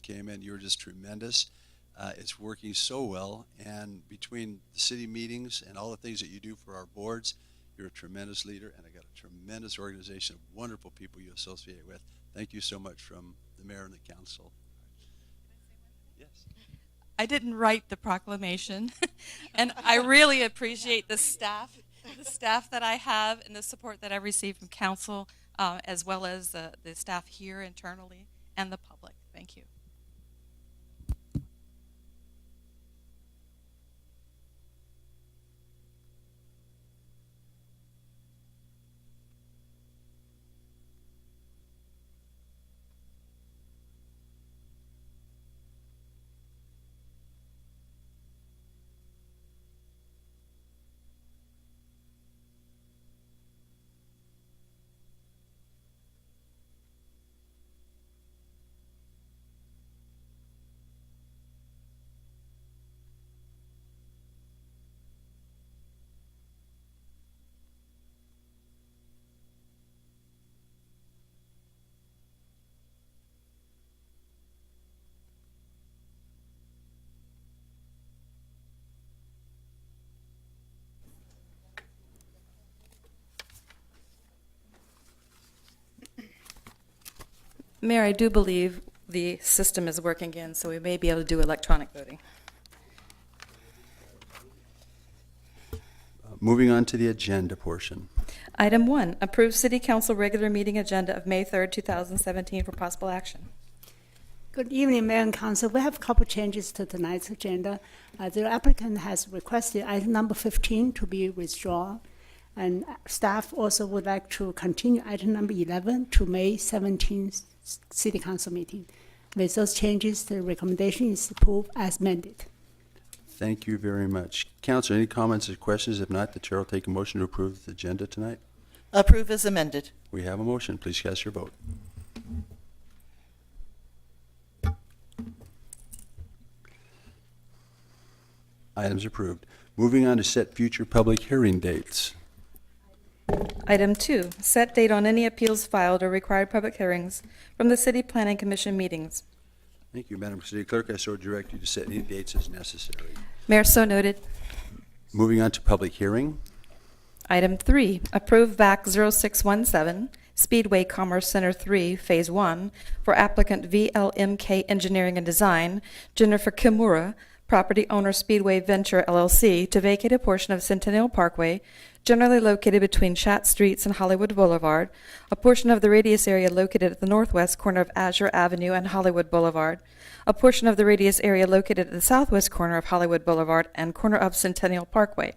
came in. You were just tremendous. It's working so well, and between the city meetings and all the things that you do for our boards, you're a tremendous leader, and I got a tremendous organization of wonderful people you associate with. Thank you so much from the mayor and the council. Yes. I didn't write the proclamation, and I really appreciate the staff that I have and the support that I received from council, as well as the staff here internally and the public. Thank you. Mayor, I do believe the system is working again, so we may be able to do electronic voting. Moving on to the agenda portion. Item 1, approve City Council regular meeting agenda of May 3rd, 2017 for possible action. Good evening, Mayor and Council. We have a couple changes to tonight's agenda. The applicant has requested item number 15 to be withdrawn, and staff also would like to continue item number 11 to May 17th City Council meeting. With those changes, the recommendation is approved as amended. Thank you very much. Council, any comments or questions? If not, the chair will take a motion to approve the agenda tonight. Approve as amended. We have a motion. Please cast your vote. Items approved. Moving on to set future public hearing dates. Item 2, set date on any appeals filed or required public hearings from the City Planning Commission meetings. Thank you, Madam City Clerk. I so direct you to set any dates as necessary. Mayor, so noted. Moving on to public hearing. Item 3, approve VAC 0617, Speedway Commerce Center 3, Phase 1, for applicant VLMK Engineering and Design, Jennifer Kimura, property owner Speedway Venture LLC, to vacate a portion of Centennial Parkway, generally located between Chat Streets and Hollywood Boulevard, a portion of the radius area located at the northwest corner of Azure Avenue and Hollywood Boulevard, a portion of the radius area located at the southwest corner of Hollywood Boulevard and corner of Centennial Parkway,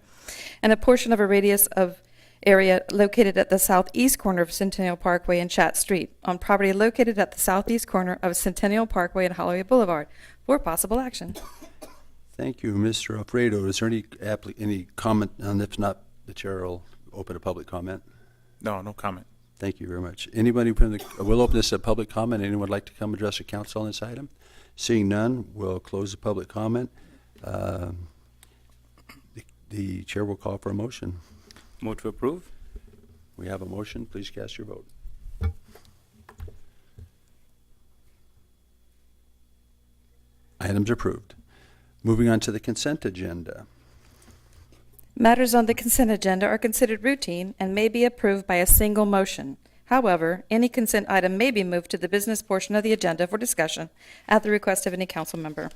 and a portion of a radius of area located at the southeast corner of Centennial Parkway and Chat Street, on property located at the southeast corner of Centennial Parkway and Hollywood Boulevard, for possible action. Thank you, Mr. Alfredo. Is there any comment on this? If not, the chair will open a public comment. No comment. Thank you very much. Anybody we'll open this to public comment. Anyone would like to come address the council on this item? Seeing none, we'll close the public comment. The chair will call for a motion. Move to approve. We have a motion. Please cast your vote. Items approved. Moving on to the consent agenda. Matters on the consent agenda are considered routine and may be approved by a single motion. However, any consent item may be moved to the business portion of the agenda for discussion at the request of any council member.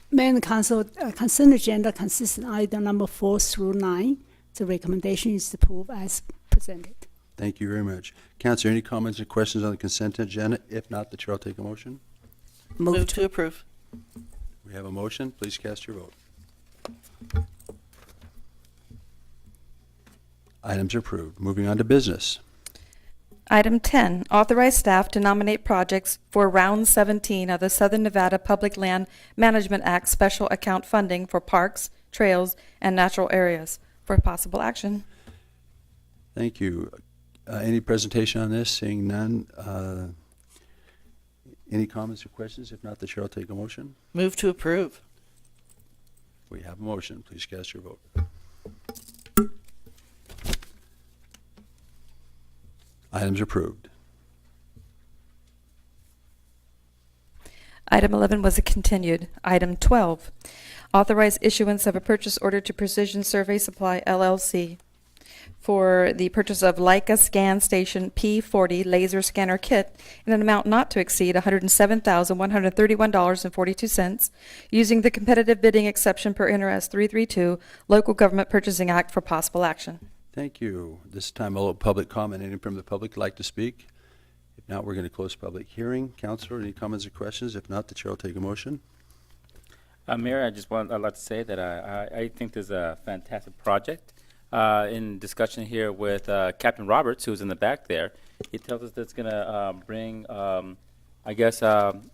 Mayor and Council, consent agenda consists of item number 4 through 9. The recommendation is approved as presented. Thank you very much. Council, any comments or questions on the consent agenda? If not, the chair will take a motion. Move to approve. We have a motion. Please cast your vote. Items approved. Moving on to business. Item 10, authorize staff to nominate projects for Round 17 of the Southern Nevada Public Land Management Act Special Account Funding for parks, trails, and natural areas for possible action. Thank you. Any presentation on this? Seeing none. Any comments or questions? If not, the chair will take a motion. Move to approve. We have a motion. Please cast your vote. Items approved. Item 11 was continued. Item 12, authorize issuance of a purchase order to Precision Survey Supply LLC for the purchase of Leica Scan Station P40 laser scanner kit in an amount not to exceed $107,131.42, using the competitive bidding exception per NRS 332, Local Government Purchasing Act for possible action. Thank you. This time, a little public comment. Anyone from the public like to speak? If not, we're going to close public hearing. Counselor, any comments or questions? If not, the chair will take a motion. Mayor, I'd like to say that I think this is a fantastic project. In discussion here with Captain Roberts, who's in the back there, he tells us that it's going to bring,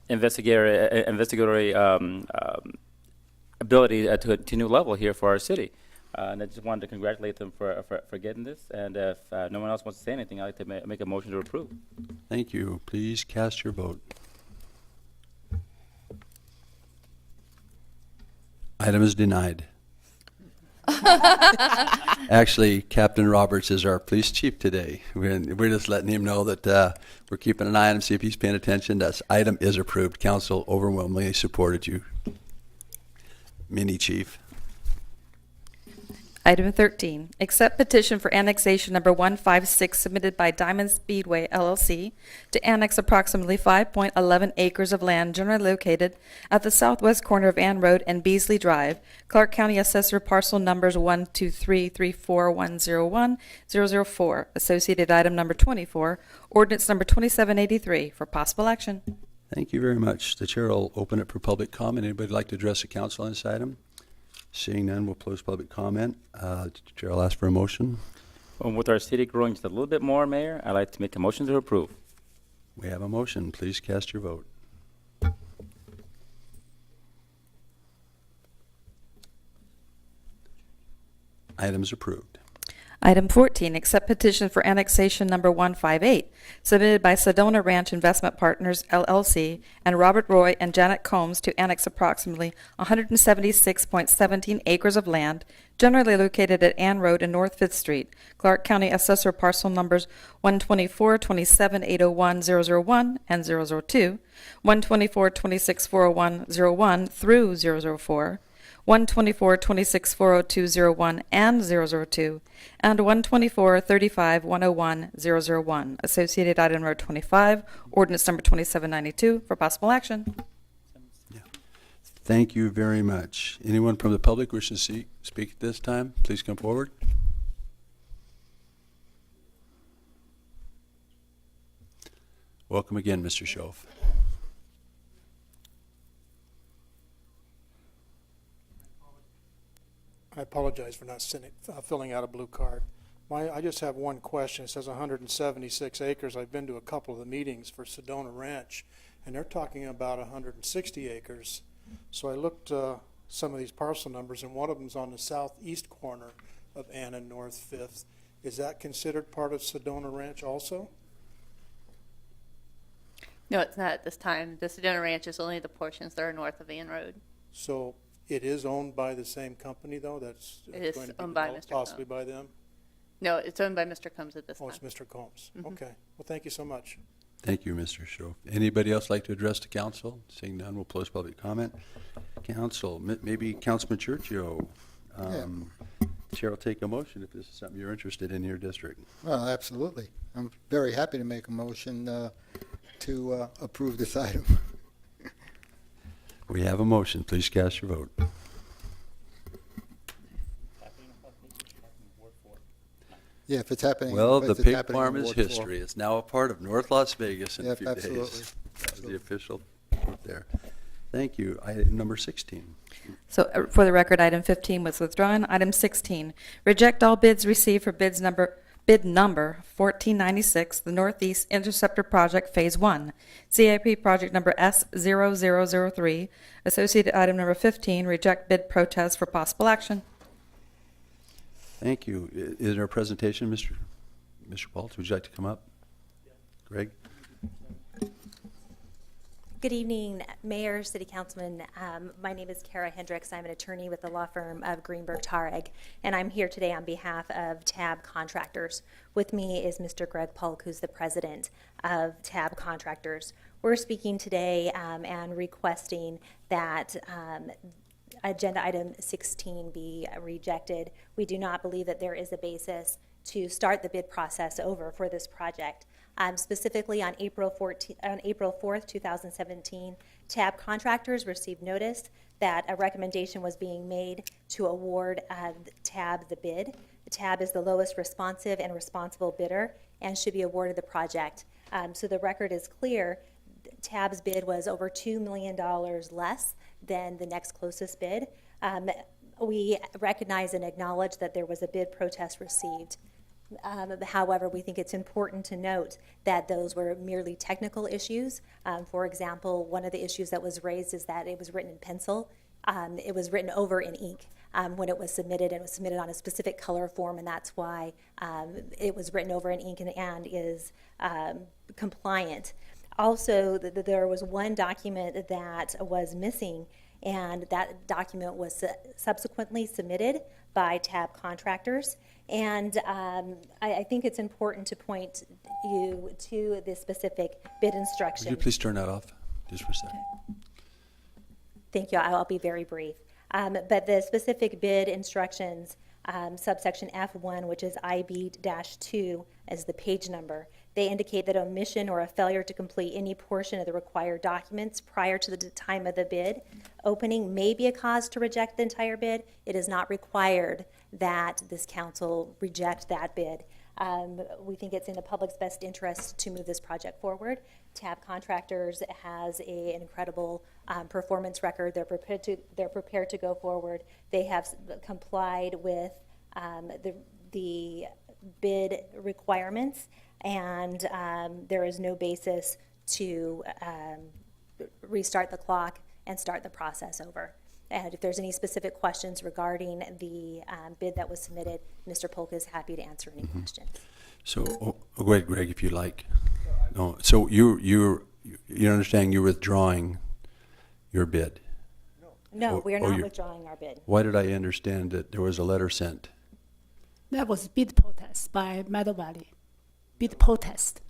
investigatory ability to a new level here for our city. And I just wanted to congratulate them for getting this. And if no one else wants to say anything, I'd like to make a motion to approve. Thank you. Please cast your vote. Item is denied. Actually, Captain Roberts is our police chief today. We're just letting him know that we're keeping an eye on him, see if he's paying attention. That item is approved. Council overwhelmingly supported you, Mini Chief. Item 13, accept petition for annexation number 156 submitted by Diamond Speedway LLC to annex approximately 5.11 acres of land generally located at the southwest corner of Ann Road and Beasley Drive, Clark County Assessor parcel numbers 12334101004, associated item number 24, ordinance number 2783 for possible action. Thank you very much. The chair will open it for public comment. Anybody like to address the council on this item? Seeing none, we'll close public comment. Chair will ask for a motion. With our city growing just a little bit more, Mayor, I'd like to make a motion to approve. We have a motion. Please cast your vote. Item is approved. Item 14, accept petition for annexation number 158, submitted by Sedona Ranch Investment Partners, LLC, and Robert Roy and Janet Combs to annex approximately 176.17 acres of land, generally located at Ann Road and North 5th Street, Clark County Assessor parcel numbers 124-27-801-001 and 002, 124-26-401-01 through 004, 124-26-402-01 and 002, and 124-35-101-001, associated item number 25, ordinance number 2792 for possible action. Thank you very much. Anyone from the public wishing to speak at this time, please come forward. Welcome again, Mr. Schoaf. I apologize for not filling out a blue card. I just have one question. It says 176 acres. I've been to a couple of the meetings for Sedona Ranch, and they're talking about 160 acres. So I looked some of these parcel numbers, and one of them's on the southeast corner of Ann and North 5th. Is that considered part of Sedona Ranch also? No, it's not at this time. The Sedona Ranch is only the portions that are north of Ann Road. So it is owned by the same company, though? It is going to be owned by developed Mr. possibly Combs. by them? No, it's owned by Mr. Combs at this Oh, time. it's Mr. Combs. Okay. Well, thank you so much. Thank you, Mr. Schoaf. Anybody else like to address the council? Seeing none, we'll close public comment. Council, maybe Councilman Churchio. Chair will take a motion if this is something you're interested in your district. Well, absolutely. I'm very happy to make a motion to approve this item. We have a motion. Please cast your vote. Yeah, if it's happening. Well, if the it's pig happening farm in is Ward 4. history. It's now a part of North Las Vegas in a Yep, few absolutely. days. That was the official vote there. Thank you. Item number 16. So for the record, item 15 was withdrawn. Item 16, reject all bids received for bid number 1496, the Northeast Interceptor Project Phase 1, CIP project number S0003, associated item number 15, reject bid protest for possible action. Thank you. Is there a presentation, Mr. Baltz? Would you like to come up? Greg? Good evening, Mayor, City Councilman. My name is Kara Hendricks. I'm an attorney with the law firm of Greenberg Tarek, and I'm here today on behalf of TAB Contractors. With me is Mr. Greg Polk, who's the president of TAB Contractors. We're speaking today and requesting that agenda item 16 be rejected. We do not believe that there is a basis to start the bid process over for this project. Specifically on April 4th, 2017, TAB Contractors received notice that a recommendation was being made to award TAB the bid. TAB is the lowest responsive and responsible bidder and should be awarded the project. So the record is clear. TAB's bid was over $2 million less than the next closest bid. We recognize and acknowledge that there was a bid protest received. However, we think it's important to note that those were merely technical issues. For example, one of the issues that was raised is that it was written in pencil. It was written over in ink when it was submitted, and it was submitted on a specific color form, and that's why it was written over in ink and is compliant. Also, there was one document that was missing, and that document was subsequently submitted by TAB Contractors. And I think it's important to point you to the specific bid instruction. Would you please turn that off just for a second? Thank you. I'll be very brief. But the specific bid instructions, subsection F1, which is IB-2, as the page number, they indicate that omission or a failure to complete any portion of the required documents prior to the time of the bid opening may be a cause to reject the entire bid. It is not required that this council reject that bid. We think it's in the public's best interest to move this project forward. TAB Contractors has an incredible performance record. They're prepared to go forward. They have complied with the bid requirements, and there is no basis to restart the clock and start the process over. And if there's any specific questions regarding the bid that was submitted, Mr. Polk is happy to answer any questions. So, go ahead, Greg, if you like. No, so you're understanding you're withdrawing your bid? No, we are not you're- withdrawing our bid. Why did I understand that there was a letter sent? That was bid protest by Meadow Valley. Bid protest.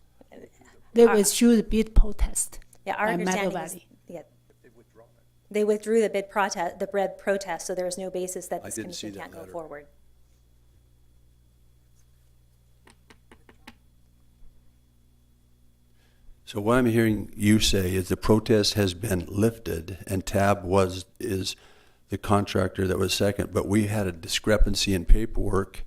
They withdrew the bid protest Yeah, our by Meadow understanding is, Valley. yeah. They withdrew the bid protest, so there is no basis that I this didn't see commission that can't go letter. forward. So what I'm hearing you say is the protest has been lifted and TAB is the contractor that was second, but we had a discrepancy in paperwork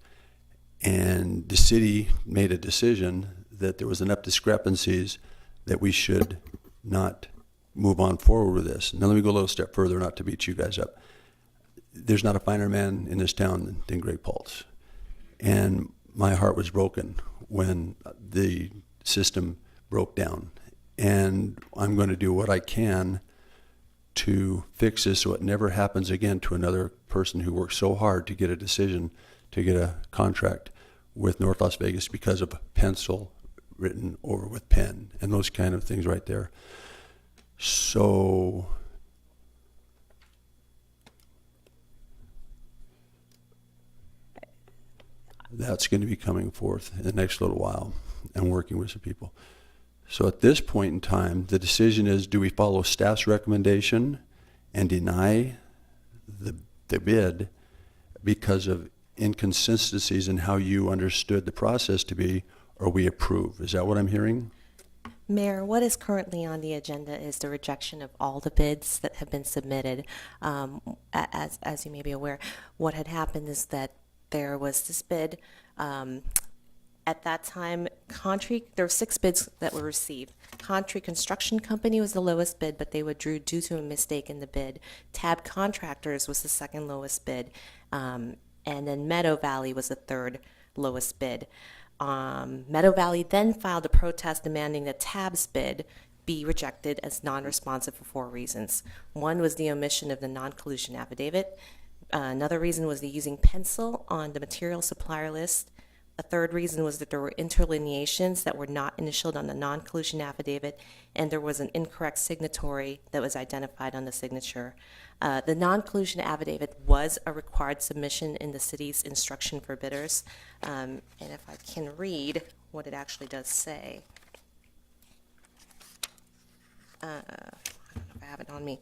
and the city made a decision that there was enough discrepancies that we should not move on forward with this. Now let me go a little step further, not to beat you guys up. There's not a finer man in this town than Greg Paltz. And my heart was broken when the system broke down. And I'm going to do what I can to fix this so it never happens again to another person who worked so hard to get a decision, to get a contract with North Las Vegas because of pencil written over with pen and those kind of things right there. So that's going to be coming forth in the next little while and working with some people. So at this point in time, the decision is, do we follow staff's recommendation and deny the bid because of inconsistencies in how you understood the process to be, or we approve? Is that what I'm hearing? Mayor, what is currently on the agenda is the rejection of all the bids that have been submitted. As you may be aware, what had happened is that there was this bid. At that time, there were 6 bids that were received. Country Construction Company was the lowest bid, but they withdrew due to a mistake in the bid. TAB Contractors was the second lowest bid, and then Meadow Valley was the third lowest bid. Meadow Valley then filed a protest demanding that TAB's bid be rejected as non-responsive for 4 reasons. One was the omission of the non-collusion affidavit. Another reason was the using pencil on the material supplier list A third reason was that there were interlineations that were not initialed on the non-collusion affidavit, and there was an incorrect signatory that was identified on the signature. The non-collusion affidavit was a required submission in the city's instruction for bidders. And if I can read what it actually does say. I don't know if I have it on me.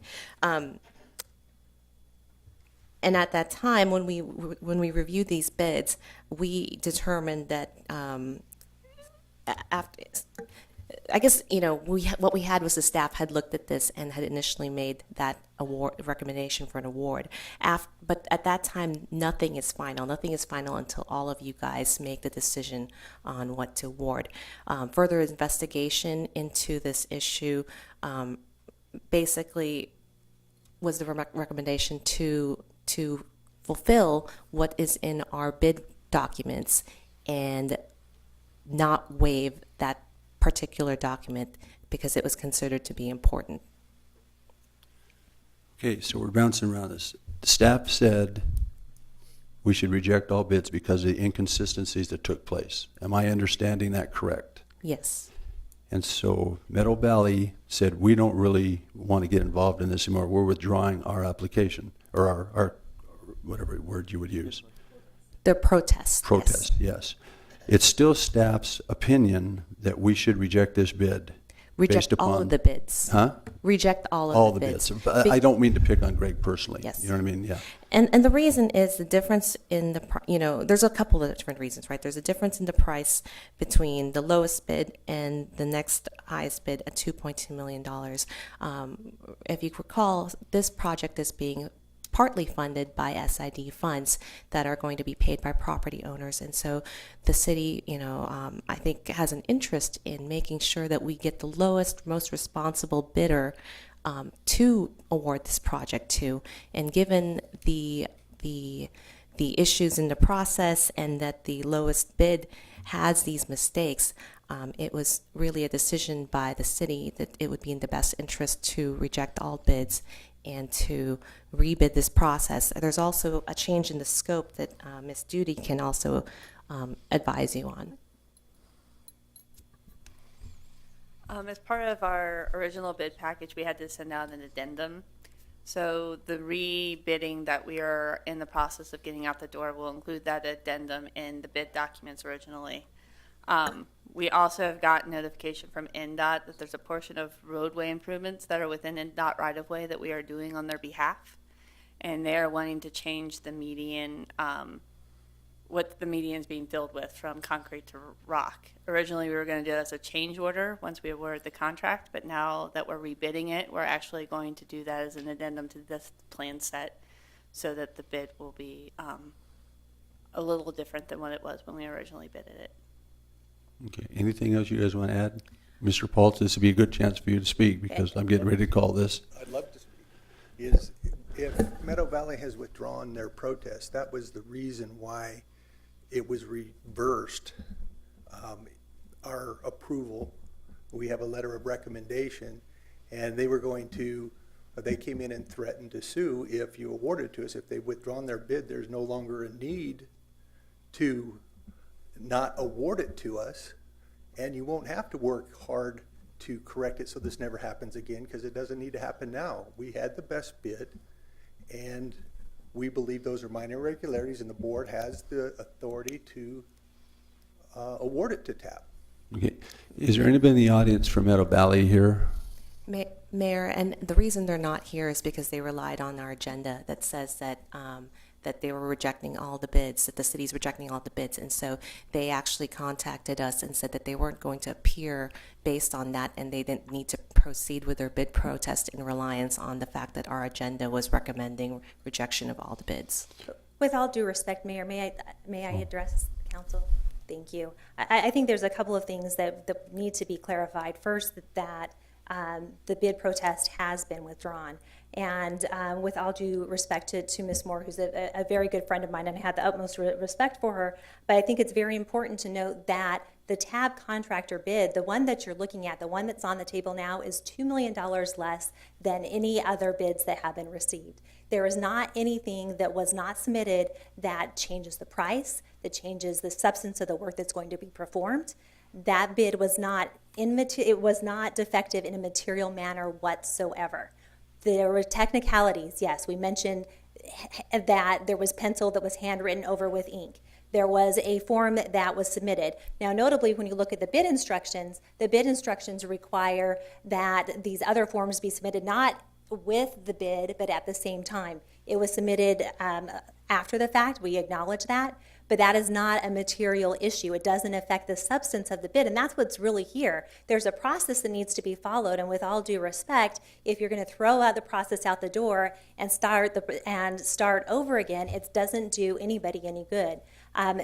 And at that time, when we reviewed these bids, we determined that after, I guess, what we had was the staff had looked at this and had initially made that award recommendation for an award. But at that time, nothing is final. Nothing is final until all of you guys make the decision on what to award. Further investigation into this issue basically was the recommendation to fulfill what is in our bid documents and not waive that particular document because it was considered to be important. Okay, so we're bouncing around this. The staff said we should reject all bids because of the inconsistencies that took place. Am I understanding that correct? Yes. And so Meadow Valley said, we don't really want to get involved in this anymore. We're withdrawing our application, or our whatever word you would use. The protest. Protest, yes. It's still staff's opinion that we should reject this bid. Reject based upon, all of the bids. Huh? Reject all All of the the bids. bids. But I don't mean to pick on Greg personally. Yes. You know what I mean? Yeah. And the reason is the difference in the, there's a couple of different reasons, right? There's a difference in the price between the lowest bid and the next highest bid at $2.2 million. If you recall, this project is being partly funded by SID funds that are going to be paid by property owners. And so the city, I think has an interest in making sure that we get the lowest, most responsible bidder to award this project to. And given the issues in the process and that the lowest bid has these mistakes, it was really a decision by the city that it would be in the best interest to reject all bids and to rebid this process. There's also a change in the scope that Ms. Duty can also advise you on. As part of our original bid package, we had to send out an addendum. So the rebidding that we are in the process of getting out the door will include that addendum in the bid documents originally. We also have got notification from NDOT that there's a portion of roadway improvements that are within NDOT right-of-way that we are doing on their behalf. And they are wanting to change the median, what the median is being filled with from concrete to rock. Originally, we were going to do it as a change order once we awarded the contract, but now that we're rebidding it, we're actually going to do that as an addendum to this plan set so that the bid will be a little different than what it was when we originally bidded it. Okay. Anything else you guys want to add? Mr. Paultz, this would be a good chance for you to speak because I'm getting ready to call this. I'd love to speak. If Meadow Valley has withdrawn their protest, that was the reason why it was reversed. Our approval, we have a letter of recommendation, and they came in and threatened to sue if you awarded to us. If they've withdrawn their bid, there's no longer a need to not award it to us, and you won't have to work hard to correct it so this never happens again, because it doesn't need to happen now. We had the best bid, and we believe those are minor irregularities, and the board has the authority to award it to TAP. Okay. Is there anybody in the audience from Meadow Valley here? Mayor, and the reason they're not here is because they relied on our agenda that says that that they were rejecting all the bids, that the city's rejecting all the bids, and so they actually contacted us and said that they weren't going to appear based on that, and they didn't need to proceed with their bid protest in reliance on the fact that our agenda was recommending rejection of all the bids. With all due respect, Mayor, may I address the council? Thank you. I think there's a couple of things that need to be clarified. First, that the bid protest has been withdrawn. And with all due respect to Ms. Moore, who's a very good friend of mine, and I had the utmost respect for her, but I think it's very important to note that The TAB contractor bid, the one that you're looking at, the one that's on the table now, is $2 million less than any other bids that have been received. There is not anything that was not submitted that changes the price, that changes the substance of the work that's going to be performed. That bid was not it was not defective in a material manner whatsoever. There were technicalities, yes. We mentioned that there was pencil that was handwritten over with ink. There was a form that was submitted. Now, notably, when you look at the bid instructions require that these other forms be submitted not with the bid, but at the same time. It was submitted after the fact. We acknowledge that, but that is not a material issue. It doesn't affect the substance of the bid, and that's what's really here. There's a process that needs to be followed, and with all due respect, if you're going to throw out the process out the door and start over again, it doesn't do anybody any good.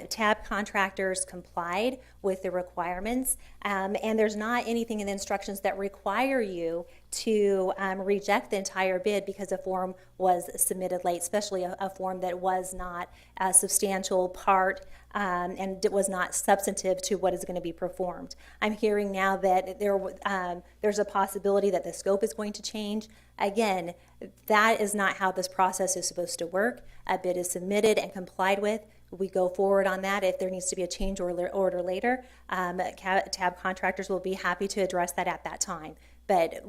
TAB contractors complied with the requirements, and there's not anything in the instructions that require you to reject the entire bid because a form was submitted late, especially a form that was not a substantial part and it was not substantive to what is going to be performed. I'm hearing now that there's a possibility that the scope is going to change. Again, that is not how this process is supposed to work. A bid is submitted and complied with. We go forward on that. If there needs to be a change order later, TAB contractors will be happy to address that at that time. But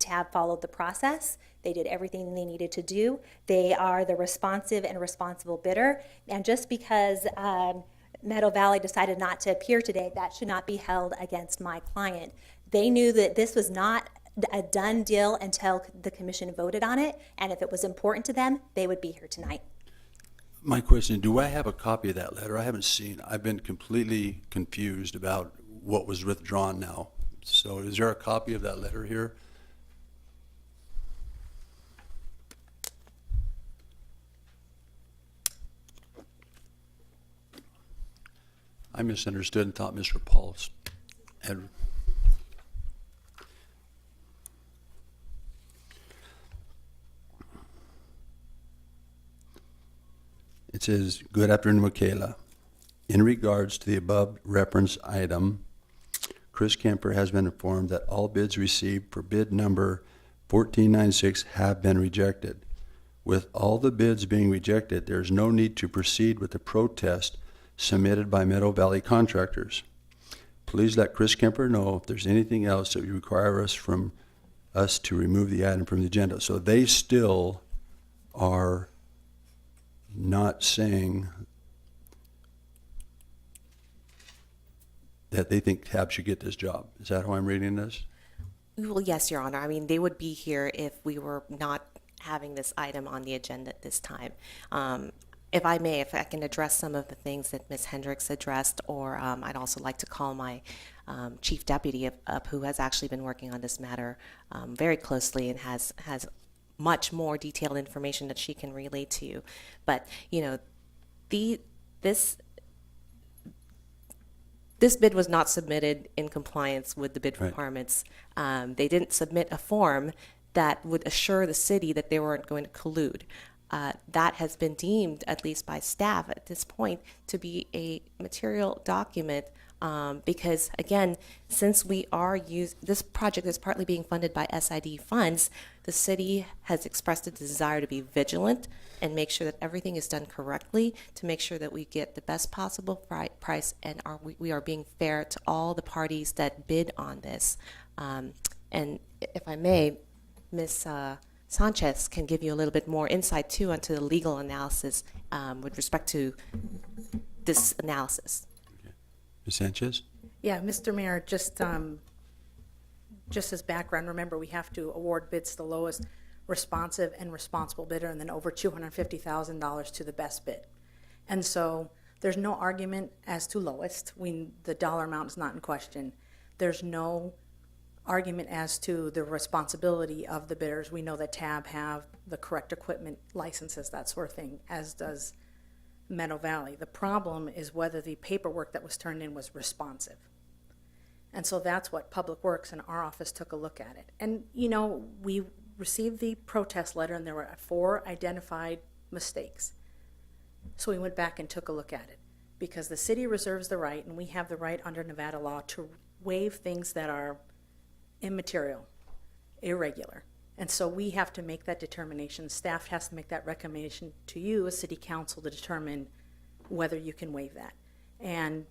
TAB followed the process. They did everything they needed to do. They are the responsive and responsible bidder. And just because Meadow Valley decided not to appear today, that should not be held against my client. They knew that this was not a done deal until the commission voted on it, and if it was important to them, they would be here tonight. My question, do I have a copy of that letter? I haven't seen. I've been completely confused about what was withdrawn now. So is there a copy of that letter here? I misunderstood and thought Mr. Pauls had. It says, "Good afternoon, Michaela. In regards to the above referenced item, Chris Kemper has been informed that all bids received for bid number 1496 have been rejected. With all the bids being rejected, there is no need to proceed with the protest submitted by Meadow Valley contractors. Please let Chris Kemper know if there's anything else that you require us to remove the item from the agenda." So they still are not saying that they think TAB should get this job. Is that how I'm reading this? Well, yes, Your Honor. I mean, they would be here if we were not having this item on the agenda at this time. If I can address some of the things that Ms. Hendricks addressed, or I'd also like to call my chief deputy up, who has actually been working on this matter very closely and has much more detailed information that she can relay to you. But, you know, this bid was not submitted in compliance with the bid Right. requirements. They didn't submit a form that would assure the city that they weren't going to collude. That has been deemed, at least by staff at this point, to be a material document because, again, since this project is partly being funded by SID funds, the city has expressed a desire to be vigilant and make sure that everything is done correctly to make sure that we get the best possible price and we are being fair to all the parties that bid on this. And if I may, Ms. Sanchez can give you a little bit more insight too into the legal analysis with respect to this analysis. Ms. Sanchez? Yeah, Mr. Mayor, just as background, remember we have to award bids to the lowest responsive and responsible bidder and then over $250,000 to the best bid. And so there's no argument as to lowest. The dollar amount is not in question. There's no argument as to the responsibility of the bidders. We know that TAB have the correct equipment licenses, that sort of thing, as does Meadow Valley. The problem is whether the paperwork that was turned in was responsive. And so that's what Public Works and our office took a look at it. And, you know, we received the protest letter and there were 4 identified mistakes. So we went back and took a look at it. because the city reserves the right, and we have the right under Nevada law to waive things that are immaterial, irregular. And so we have to make that determination. Staff has to make that recommendation to you as city council to determine whether you can waive that. And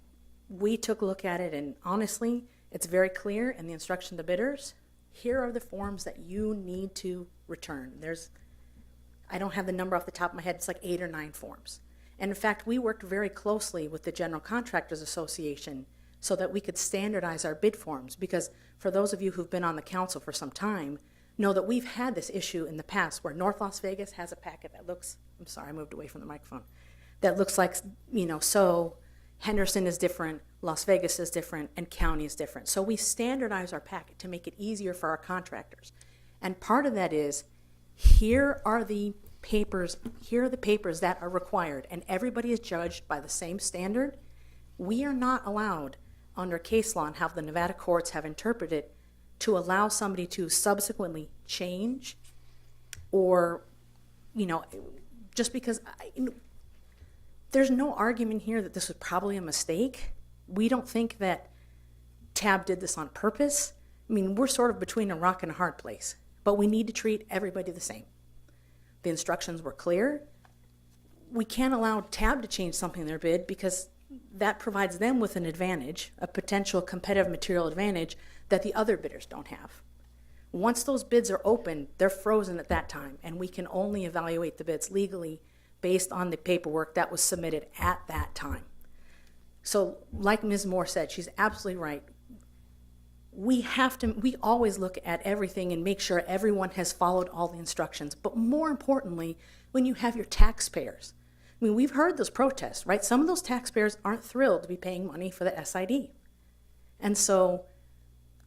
we took a look at it, and honestly, it's very clear in the instruction to bidders. Here are the forms that you need to return. I don't have the number off the top of my head, it's like 8 or 9 forms. And in fact, we worked very closely with the General Contractors Association so that we could standardize our bid forms, because for those of you who've been on the council for some time, know that we've had this issue in the past where North Las Vegas has a packet that looks, I'm sorry, I moved away from the microphone, that looks like, so Henderson is different, Las Vegas is different, and county is different. So we standardize our packet to make it easier for our contractors. And part of that is, here are the papers that are required, and everybody is judged by the same standard. We are not allowed, under case law and how the Nevada courts have interpreted, to allow somebody to subsequently change or, just because there's no argument here that this was probably a mistake. We don't think that TAB did this on purpose. I mean, we're sort of between a rock and a hard place, but we need to treat everybody the same. The instructions were clear. We can't allow TAB to change something in their bid because that provides them with an advantage, a potential competitive material advantage that the other bidders don't have. Once those bids are open, they're frozen at that time, and we can only evaluate the bids legally based on the paperwork that was submitted at that time. So like Ms. Moore said, she's absolutely right. We always look at everything and make sure everyone has followed all the instructions. But more importantly, when you have your taxpayers, I mean, we've heard those protests, right? Some of those taxpayers aren't thrilled to be paying money for the SID. And so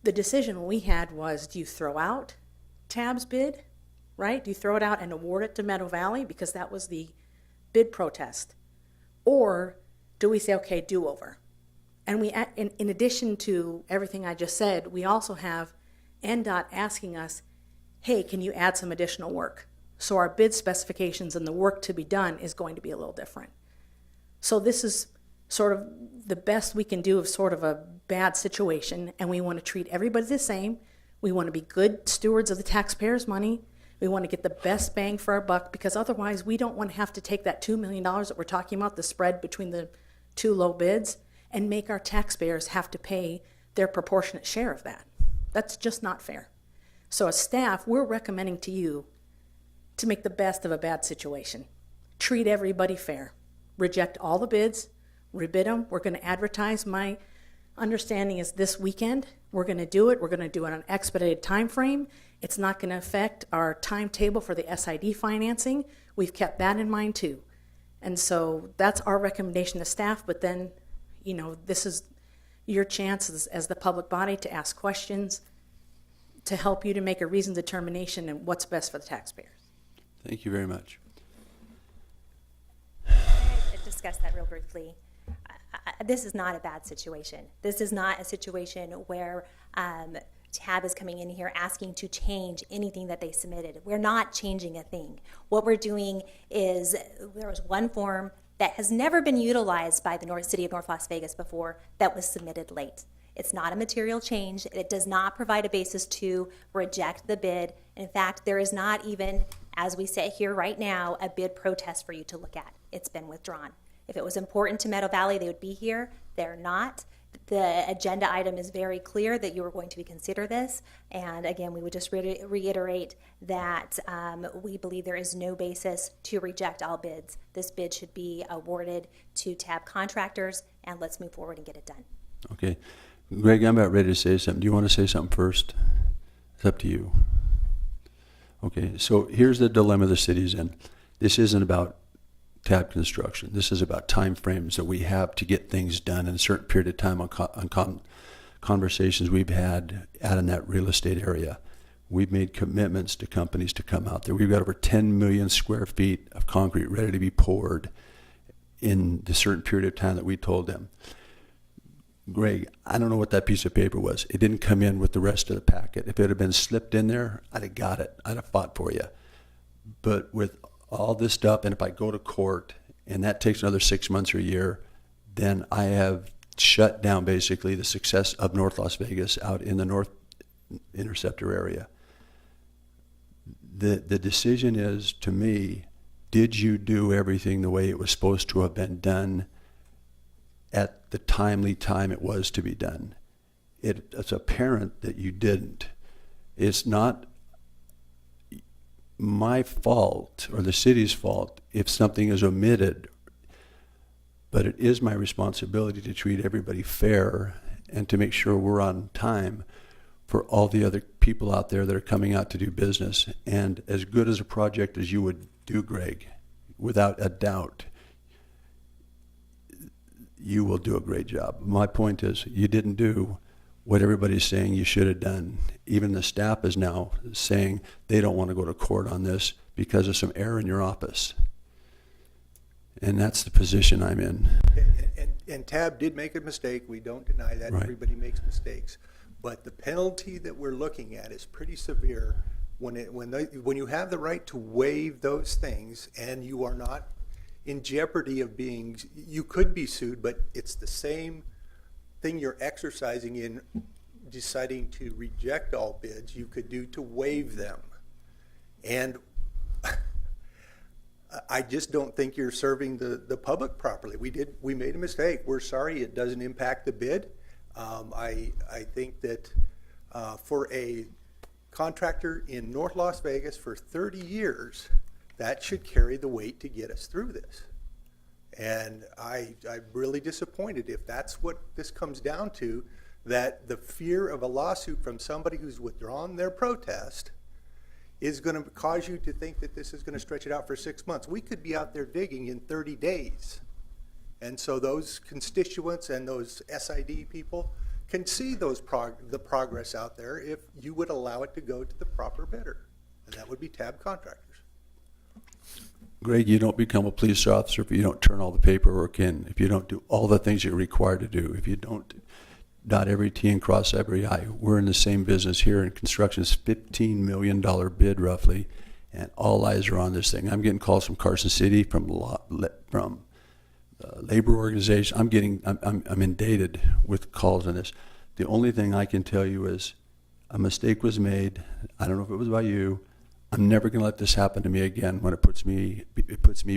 the decision we had was, do you throw out TAB's bid, right? Do you throw it out and award it to Meadow Valley because that was the bid protest? Or do we say, okay, do-over? And we, in addition to everything I just said, we also have NDOT asking us, hey, can you add some additional work? So our bid specifications and the work to be done is going to be a little different. So this is sort of the best we can do of sort of a bad situation, and we want to treat everybody the same. We want to be good stewards of the taxpayers' money. We want to get the best bang for our buck, because otherwise we don't want to have to take that $2 million that we're talking about, the spread between the 2 low bids, and make our taxpayers have to pay their proportionate share of that. That's just not fair. So as staff, we're recommending to you to make the best of a bad situation. Treat everybody fair. Reject all the bids, rebid them. We're going to advertise. My understanding is this weekend we're going to do it. We're going to do it on an expedited time frame. It's not going to affect our timetable for the SID financing. We've kept that in mind too. And so that's our recommendation to staff, but then, this is your chance as the public body to ask questions to help you to make a reasoned determination and what's best for the taxpayers. Thank you very much. I discussed that real briefly. This is not a bad situation. This is not a situation where TAB is coming in here asking to change anything that they submitted. We're not changing a thing. What we're doing is, there was one form that has never been utilized by the City of North Las Vegas before that was submitted late. It's not a material change. It does not provide a basis to reject the bid. In fact, there is not even, as we sit here right now, a bid protest for you to look at. It's been withdrawn. If it was important to Meadow Valley, they would be here. They're not. The agenda item is very clear that you are going to consider this. And again, we would just reiterate that we believe there is no basis to reject all bids. This bid should be awarded to TAB contractors, and let's move forward and get it done. Okay. Greg, I'm about ready to say something. Do you want to say something first? It's up to you. Okay, so here's the dilemma the city's in. This isn't about TAB construction. This is about time frames that we have to get things done in a certain period of time on conversations we've had out in that real estate area. We've made commitments to companies to come out there. We've got over 10 million square feet of concrete ready to be poured in the certain period of time that we told them. Greg, I don't know what that piece of paper was. It didn't come in with the rest of the packet. If it had been slipped in there, I'd have got it. I'd have fought for you. But with all this stuff, and if I go to court and that takes another 6 months or a year, then I have shut down basically the success of North Las Vegas out in the North Interceptor area. The decision is, to me, did you do everything the way it was supposed to have been done at the timely time it was to be done? It's apparent that you didn't. It's not my fault or the city's fault if something is omitted, but it is my responsibility to treat everybody fair and to make sure we're on time for all the other people out there that are coming out to do business. And as good as a project as you would do, Greg, without a doubt, you will do a great job. My point is, you didn't do what everybody's saying you should have done. Even the staff is now saying they don't want to go to court on this because of some error in your office. And that's the position I'm in. And Tab did make a mistake. We don't deny that. Right. Everybody makes mistakes. But the penalty that we're looking at is pretty severe when you have the right to waive those things and you are not in jeopardy of being, you could be sued, but it's the same thing you're exercising in deciding to reject all bids you could do to waive them. And I just don't think you're serving the public properly. We made a mistake. We're sorry. It doesn't impact the bid. I think that for a contractor in North Las Vegas for 30 years, that should carry the weight to get us through this. And I'm really disappointed if that's what this comes down to, that the fear of a lawsuit from somebody who's withdrawn their protest is going to cause you to think that this is going to stretch it out for 6 months. We could be out there digging in 30 days. And so those constituents and those SID people can see the progress out there if you would allow it to go to the proper bidder. And that would be Tab Contractors. Greg, you don't become a police officer if you don't turn all the paperwork in, if you don't do all the things you're required to do, if you don't dot every T and cross every I. We're in the same business here, and construction is $15 million bid roughly, and all eyes are on this thing. I'm getting calls from Carson City, from labor organization. I'm inundated with calls on this. The only thing I can tell you is a mistake was made. I don't know if it was by you. I'm never going to let this happen to me again when it puts me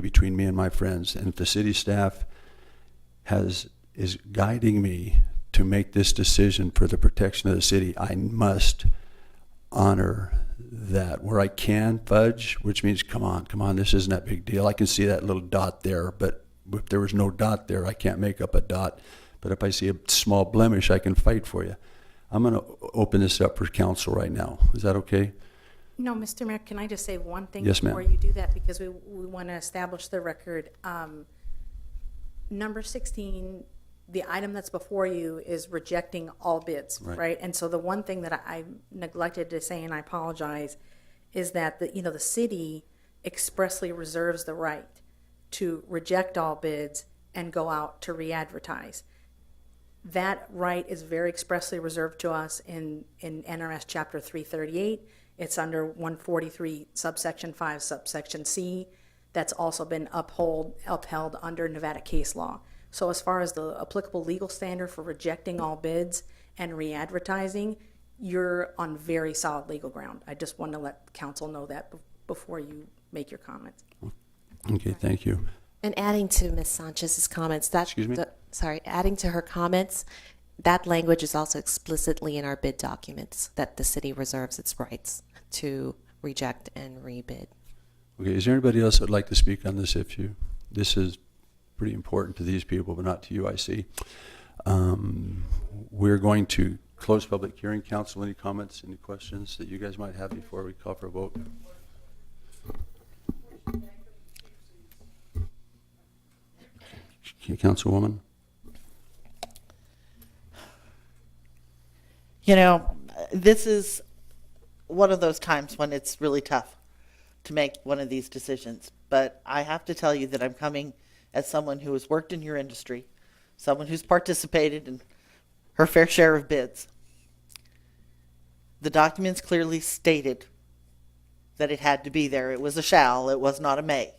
between me and my friends. And if the city staff is guiding me to make this decision for the protection of the city, I must honor that. Where I can fudge, which means come on, this isn't that big deal. I can see that little dot there, but if there was no dot there, I can't make up a dot. But if I see a small blemish, I can fight for you. I'm going to open this up for council right now. Is that okay? No, Mr. Mayor, can I just say one thing Yes, ma'am. before you do that? Because we want to establish the record. Number 16, the item that's before you is rejecting all bids, right? And so the one thing that I neglected to say, and I apologize, is that the city expressly reserves the right to reject all bids and go out to re-advertise. That right is very expressly reserved to us in NRS Chapter 338. It's under 143 subsection 5 subsection C. That's also been upheld under Nevada case law. So as far as the applicable legal standard for rejecting all bids and re-advertising, you're on very solid legal ground. I just want to let council know that before you make your comments. Okay, thank you. And adding to Ms. Sanchez's comments, Excuse me? adding to her comments, that language is also explicitly in our bid documents that the city reserves its rights to reject and rebid. Okay, is there anybody else that would like to speak on this issue? This is pretty important to these people, but not to you, I see. We're going to close public hearing. Council, any comments, any questions that you guys might have before we call for a vote? Councilwoman? This is one of those times when it's really tough to make one of these decisions. But I have to tell you that I'm coming as someone who has worked in your industry, someone who's participated in her fair share of bids. The documents clearly stated that it had to be there. It was a shall, it was not a may.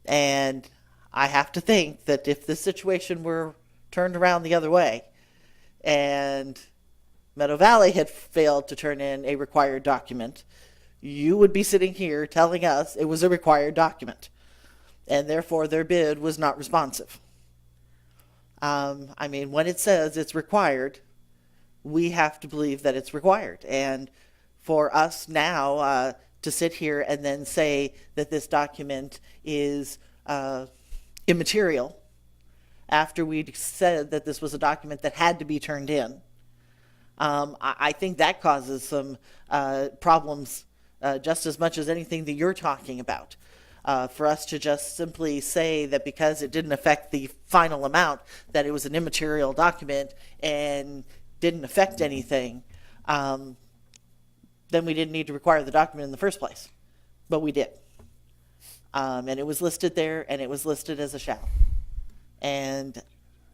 And I have to think that if this situation were turned around the other way and Meadow Valley had failed to turn in a required document, you would be sitting here telling us it was a required document, and therefore their bid was not responsive. I mean, when it says it's required, we have to believe that it's required. And for us now to sit here and then say that this document is immaterial after we'd said that this was a document that had to be turned in, I think that causes some problems just as much as anything that you're talking about. For us to just simply say that because it didn't affect the final amount, that it was an immaterial document and didn't affect anything, then we didn't need to require the document in the first place. But we did. And it was listed there, and it was listed as a shall. And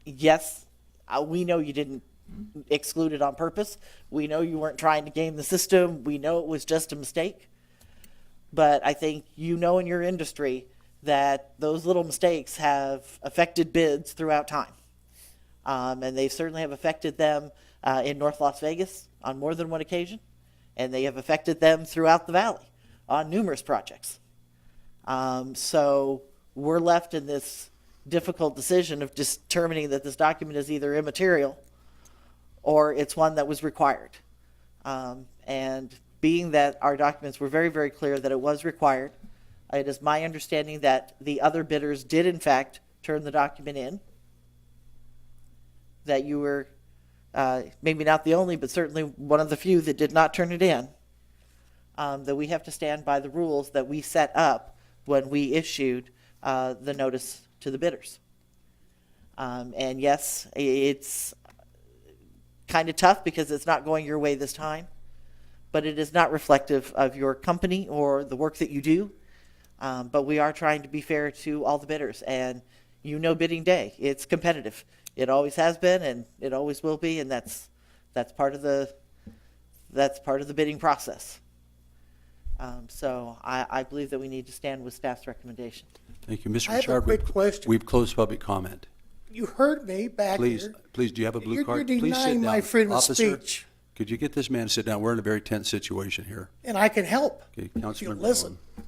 yes, we know you didn't exclude it on purpose. We know you weren't trying to game the system. We know it was just a mistake. But I think you know in your industry that those little mistakes have affected bids throughout time. And they certainly have affected them in North Las Vegas on more than one occasion. And they have affected them throughout the valley on numerous projects. So we're left in this difficult decision of determining that this document is either immaterial or it's one that was required. And being that our documents were very, very clear that it was required, it is my understanding that the other bidders did in fact turn the document in, that you were maybe not the only, but certainly one of the few that did not turn it in, that we have to stand by the rules that we set up when we issued the notice to the bidders. And yes, it's kind of tough because it's not going your way this time, but it is not reflective of your company or the work that you do. But we are trying to be fair to all the bidders, and you know bidding day, it's competitive. It always has been, and it always will be, and that's part of the bidding process. So I believe that we need to stand with staff's recommendation. Thank you. Mr. I have a Richard, quick question. we've closed public comment. You heard me back Please, here. please, do you have a blue You're card? Please sit denying my down. freedom of Officer, speech, could you get this man to sit down? We're in a very tense situation here. and I can help Okay, if you Councilman listen. Brown.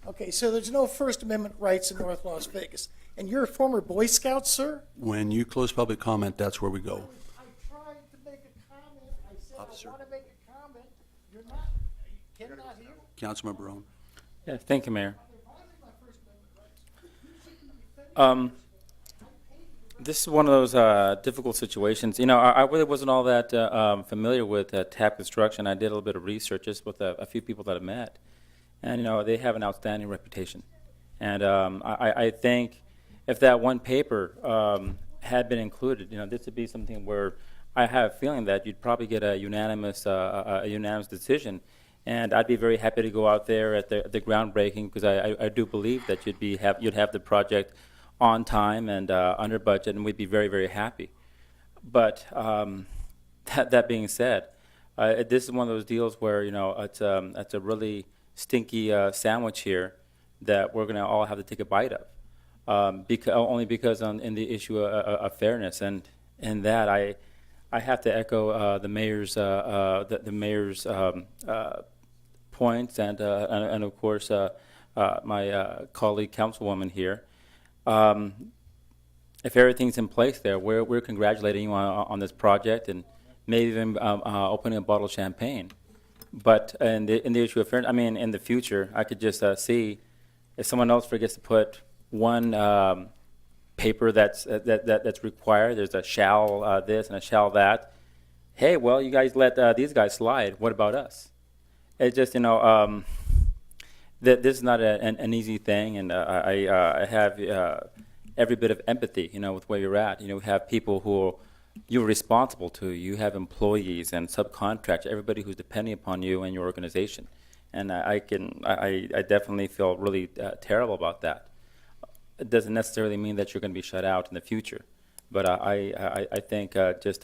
Okay, so there's no First Amendment rights in North Las Vegas. And you're a former Boy Scout, sir? When you close public comment, that's where we go. I tried to make a comment. I said Officer. I want to make a comment. You're not, you cannot hear. Councilman Barone. Yeah, thank you, Mayor. This is one of those difficult situations. You know, I really wasn't all that familiar with TAP construction. I did a little bit of research just with a few people that I met. And, you know, they have an outstanding reputation. And I think if that one paper had been included, you know, this would be something where I have a feeling that you'd probably get a unanimous decision. And I'd be very happy to go out there at the groundbreaking, because I do believe that you'd have the project on time and under budget, and we'd be very, very happy. But that being said, this is one of those deals where, you know, it's a really stinky sandwich here that we're going to all have to take a bite of, only because in the issue of fairness. And in that, I have to echo the mayor's points, and of course my colleague councilwoman here. If everything's in place there, we're congratulating you on this project, and maybe even opening a bottle of champagne. But in the issue of fairness, I mean, in the future, I could just see if someone else forgets to put one paper that's required. There's a shall this and a shall that. Hey, well, you guys let these guys slide. What about us? It's just, you know, this is not an easy thing, and I have every bit of empathy, you know, with where you're at. You know, we have people who you're responsible to. You have employees and subcontractors, everybody who's depending upon you and your organization. And I definitely feel really terrible about that. It doesn't necessarily mean that you're going to be shut out in the future. But I think just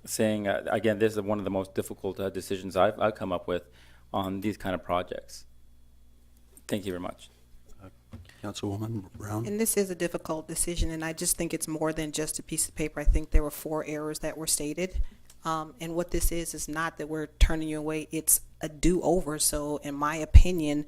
saying, again, this is one of the most difficult decisions I've come up with on these kind of projects. Thank you very much. Councilwoman Brown? And this is a difficult decision, and I just think it's more than just a piece of paper. I think there were 4 errors that were stated. And what this is not that we're turning you away, it's a do-over. So in my opinion,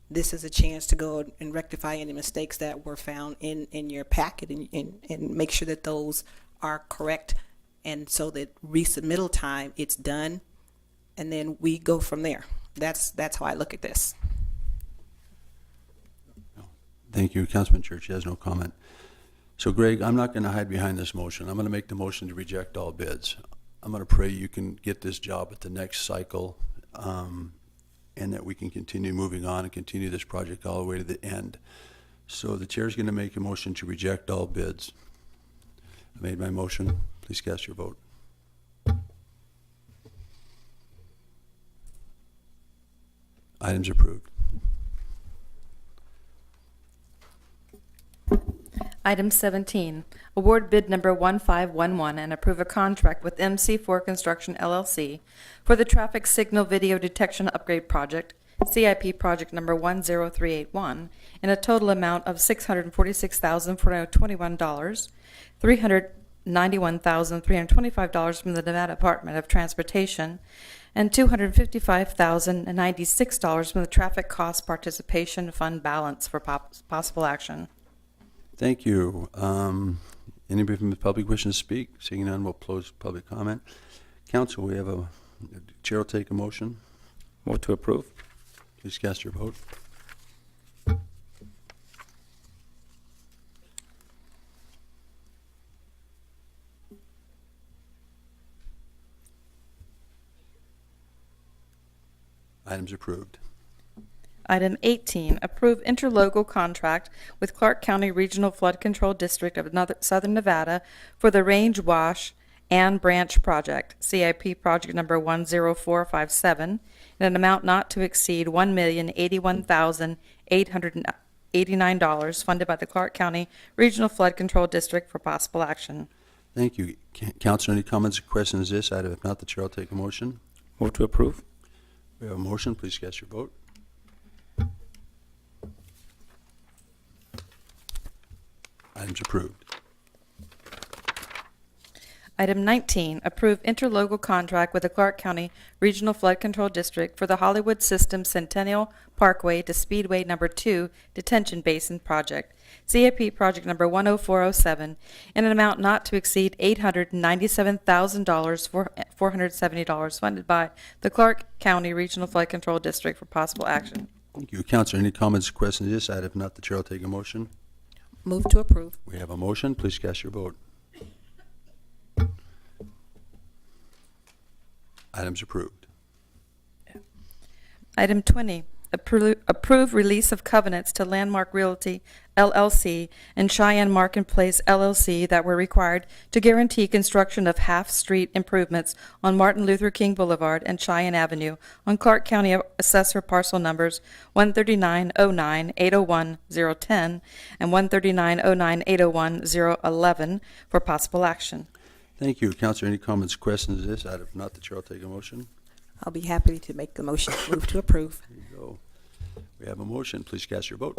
this is a chance to go and rectify any mistakes that were found in your packet and make sure that those are correct. And so that resubmittal time, it's done, and then we go from there. That's how I look at this. Thank you. Councilman Church has no comment. So Greg, I'm not going to hide behind this motion. I'm going to make the motion to reject all bids. I'm going to pray you can get this job at the next cycle, and that we can continue moving on and continue this project all the way to the end. So the chair is going to make a motion to reject all bids. I made my motion. Please cast your vote. Items approved. Item 17, award bid number 1511 and approve a contract with MC4 Construction LLC for the traffic signal video detection upgrade project, CIP project number 10381, in a total amount of $646,421, $391,325 from the Nevada Department of Transportation, and $255,096 from the Traffic Cost Participation Fund balance for possible action. Thank you. Anybody from the public wishing to speak? Seeing none, we'll close public comment. Council, we have chair will take a motion. Move to approve. Please cast your vote. Items approved. Item 18, approve interlocal contract with Clark County Regional Flood Control District of Southern Nevada for the Range Wash and Branch Project, CIP project number 10457, in an amount not to exceed $1,081,889, funded by the Clark County Regional Flood Control District for possible action. Thank you. Council, any comments or questions on this item? If not, the chair will take a motion. Move to approve. We have a motion. Please cast your vote. Items approved. Item 19, approve interlocal contract with the Clark County Regional Flood Control District for the Hollywood System Centennial Parkway to Speedway Number 2 Detention Basin Project, CIP project number 10407, in an amount not to exceed $897,000 $470, funded by the Clark County Regional Flood Control District for possible action. Thank you. Council, any comments or questions on this item? If not, the chair will take a motion. Move to approve. We have a motion. Please cast your vote. Items approved. Item 20, approve release of covenants to Landmark Realty LLC and Cheyenne Marketplace LLC that were required to guarantee construction of half-street improvements on Martin Luther King Boulevard and Cheyenne Avenue on Clark County Assessor parcel numbers 13909-801-010 and 13909-801-011 for possible action. Thank you. Councilor, any comments or questions on this item? If not, the chair will take a motion. I'll be happy to make the motion. Move to approve. There you go. We have a motion. Please cast your vote.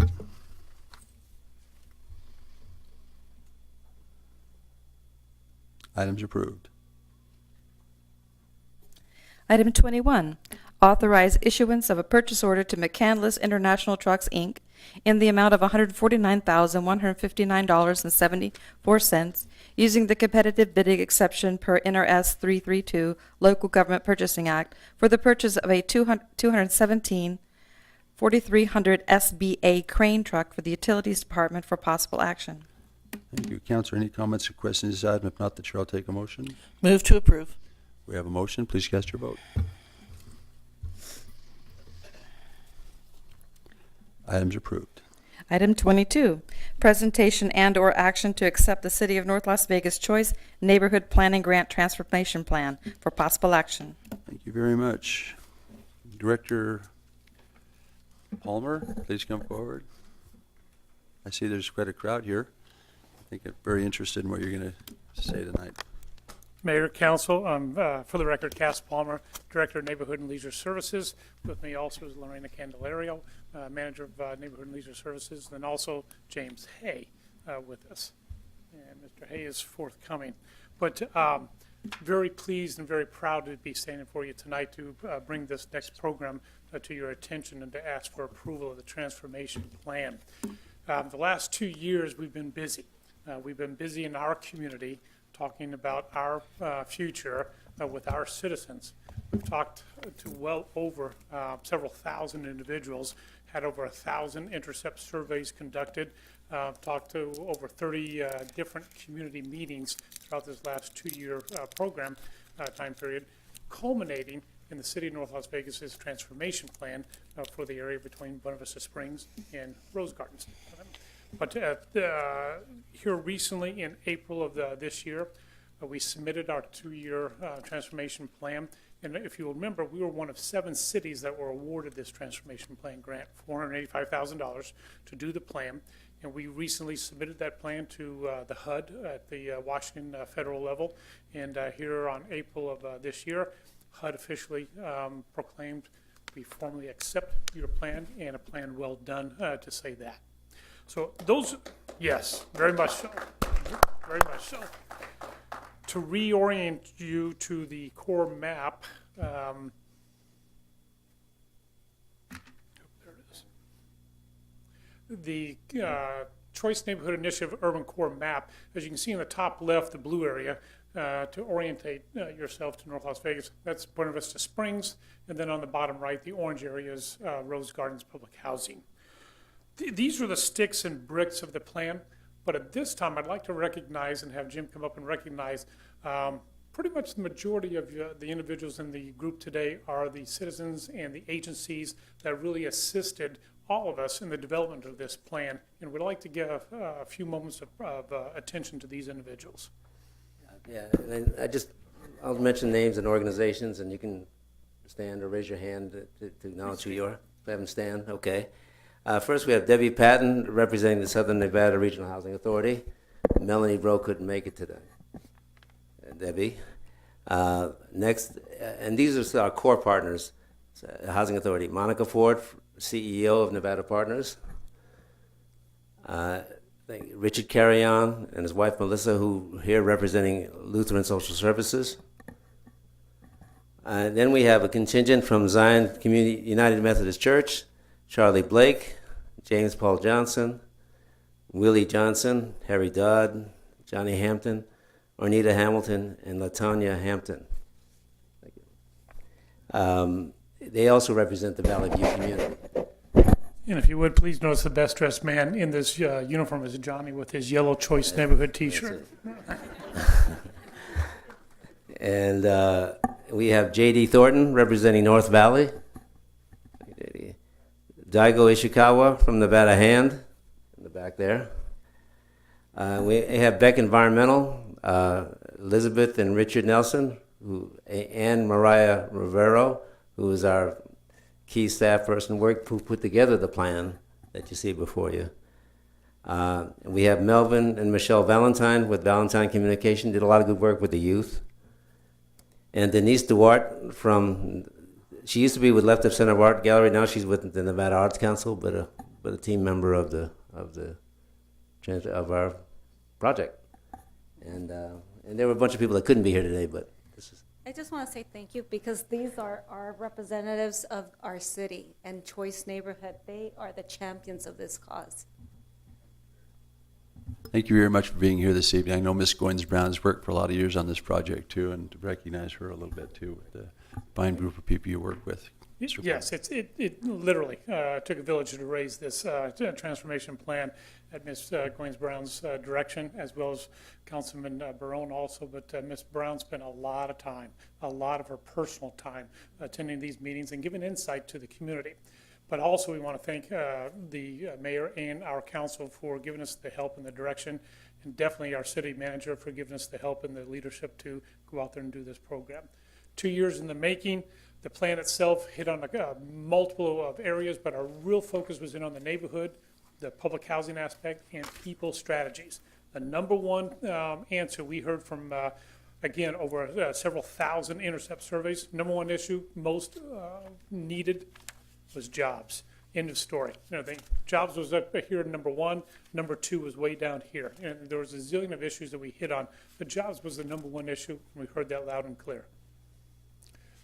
Items approved. Item 21, authorize issuance of a purchase order to McCandless International Trucks, Inc. in the amount of $149,159.74, using the competitive bidding exception per NRS 332 Local Government Purchasing Act for the purchase of a 217 4300 SBA crane truck for the Utilities Department for possible action. Thank you. Councilor, any comments or questions on this item? If not, the chair will take a motion. Move to approve. We have a motion. Please cast your vote. Items approved. Item 22, presentation and/or action to accept the City of North Las Vegas Choice Neighborhood Planning Grant Transformation Plan for possible action. Thank you very much. Director Palmer, please come forward. I see there's quite a crowd here. I think I'm very interested in what you're going to say tonight. Mayor, Council, for the record, Cass Palmer, Director of Neighborhood and Leisure Services. With me also is Lorena Candelario, Manager of Neighborhood and Leisure Services, and also James Hay with us. And Mr. Hay is forthcoming. But very pleased and very proud to be standing for you tonight to bring this next program to your attention and to ask for approval of the transformation plan. The last 2 years we've been busy. We've been busy in our community talking about our future with our citizens. We've talked to well over several thousand individuals, had over 1,000 intercept surveys conducted, talked to over 30 different community meetings throughout this last 2-year program time period, culminating in the city of North Las Vegas's transformation plan for the area between Buena Vista Springs and Rose Gardens. But here recently in April of this year, we submitted our 2-year transformation plan. And if you remember, we were one of 7 cities that were awarded this transformation plan grant, $485,000 to do the plan. And we recently submitted that plan to the HUD at the Washington federal level. And here on April of this year, HUD officially proclaimed we formally accept your plan, and a plan well done to say that. So those, yes, very much so, very much so. To reorient you to the core map, there it is. The Choice Neighborhood Initiative Urban Core Map, as you can see in the top left, the blue area, to orientate yourself to North Las Vegas, that's Buena Vista Springs, and then on the bottom right, the orange area is Rose Gardens Public Housing. These are the sticks and bricks of the plan. But at this time, I'd like to recognize and have Jim come up and recognize pretty much the majority of the individuals in the group today are the citizens and the agencies that really assisted all of us in the development of this plan. And we'd like to give a few moments of attention to these individuals. Yeah, and I'll mention names and organizations, and you can stand or raise your hand to acknowledge who you are. Have them stand, okay. First, we have Debbie Patton, representing the Southern Nevada Regional Housing Authority. Melanie Bro couldn't make it today. Debbie. Next, and these are our core partners, Housing Authority. Monica Ford, CEO of Nevada Partners. Richard Carrion and his wife Melissa, who here representing Lutheran Social Services. Then we have a contingent from Zion Community United Methodist Church. Charlie Blake, James Paul Johnson, Willie Johnson, Harry Dodd, Johnny Hampton, Ornita Hamilton, and LaTanya Hampton. Thank you. They also represent the Valley View community. And if you would, please notice the best dressed man in this uniform is Johnny with his yellow Choice Neighborhood t-shirt. And we have J.D. Thornton representing North Valley. Daigo Ishikawa from Nevada Hand, in the back there. We have Beck Environmental, Elizabeth and Richard Nelson, and Mariah Rivero, who is our key staff person who put together the plan that you see before you. We have Melvin and Michelle Valentine with Valentine Communication, did a lot of good work with the youth. And Denise Duarte she used to be with Left of Center Art Gallery. Now she's with the Nevada Arts Council, but a team member of our project. And there were a bunch of people that couldn't be here today, but this is. I just want to say thank you because these are our representatives of our city and Choice Neighborhood. They are the champions of this cause. Thank you very much for being here this evening. I know Ms. Goins-Brown has worked for a lot of years on this project too, and to recognize her a little bit too with the fine group of people you work with. Yes, it literally took a village to raise this transformation plan at Ms. Goins-Brown's direction, as well as Councilman Barone also. But Ms. Brown spent a lot of time, a lot of her personal time attending these meetings and giving insight to the community. But also we want to thank the mayor and our council for giving us the help and the direction, and definitely our city manager for giving us the help and the leadership to go out there and do this program. 2 years in the making. The plan itself hit on multiple of areas, but our real focus was in on the neighborhood, the public housing aspect, and people strategies. The number one answer we heard from, again, over several thousand intercept surveys, number one issue most needed was jobs. End of story. The jobs was up here at number one, number two was way down here. And there was a zillion of issues that we hit on, but jobs was the number one issue, and we heard that loud and clear.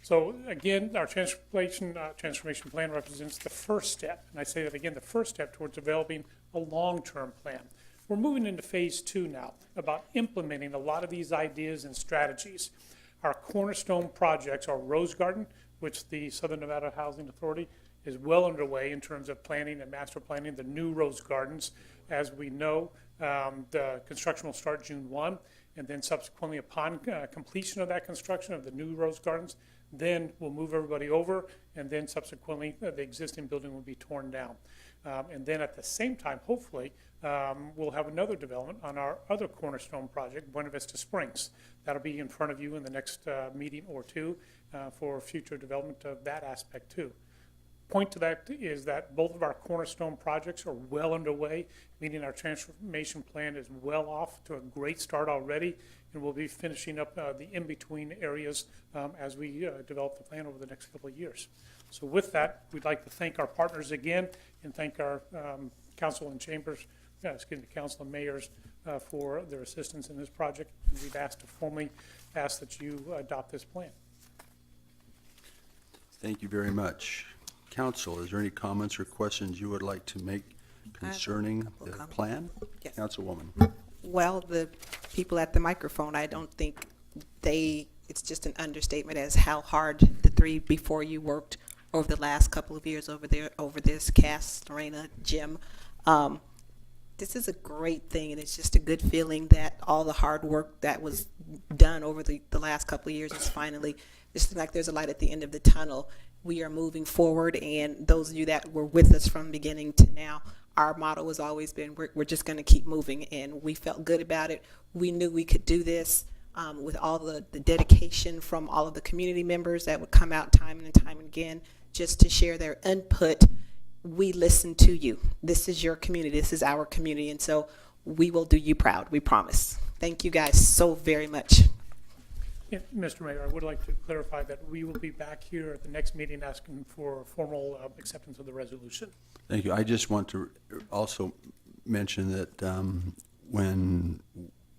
So again, our transformation plan represents the first step, and I say that again, the first step towards developing a long-term plan. We're moving into phase two now, about implementing a lot of these ideas and strategies. Our cornerstone projects are Rose Garden, which the Southern Nevada Housing Authority is well underway in terms of planning and master planning the new Rose Gardens. As we know, the construction will start June 1, and then subsequently upon completion of that construction of the new Rose Gardens, then we'll move everybody over, and then subsequently the existing building will be torn down. And then at the same time, hopefully, we'll have another development on our other cornerstone project, Buena Vista Springs. That'll be in front of you in the next meeting or two for future development of that aspect too. Point to that is that both of our cornerstone projects are well underway, meaning our transformation plan is well off to a great start already, and we'll be finishing up the in-between areas as we develop the plan over the next couple of years. So with that, we'd like to thank our partners again and thank our council and chambers, council and mayors for their assistance in this project. And we've asked to formally ask that you adopt this plan. Thank you very much. Council, is there any comments or questions you would like to make concerning the plan? Yes. Councilwoman. Well, the people at the microphone, I don't think it's just an understatement as how hard the three before you worked over the last couple of years over this, Cass, Lorena, Jim. This is a great thing, and it's just a good feeling that all the hard work that was done over the last couple of years is finally, it's like there's a light at the end of the tunnel. We are moving forward, and those of you that were with us from beginning to now, our motto has always been, we're just going to keep moving, and we felt good about it. We knew we could do this with all the dedication from all of the community members that would come out time and time and again just to share their input. We listen to you. This is your community. This is our community, and so we will do you proud. We promise. Thank you guys so very much. Yeah, Mr. Mayor, I would like to clarify that we will be back here at the next meeting asking for formal acceptance of the resolution. Thank you. I just want to also mention that when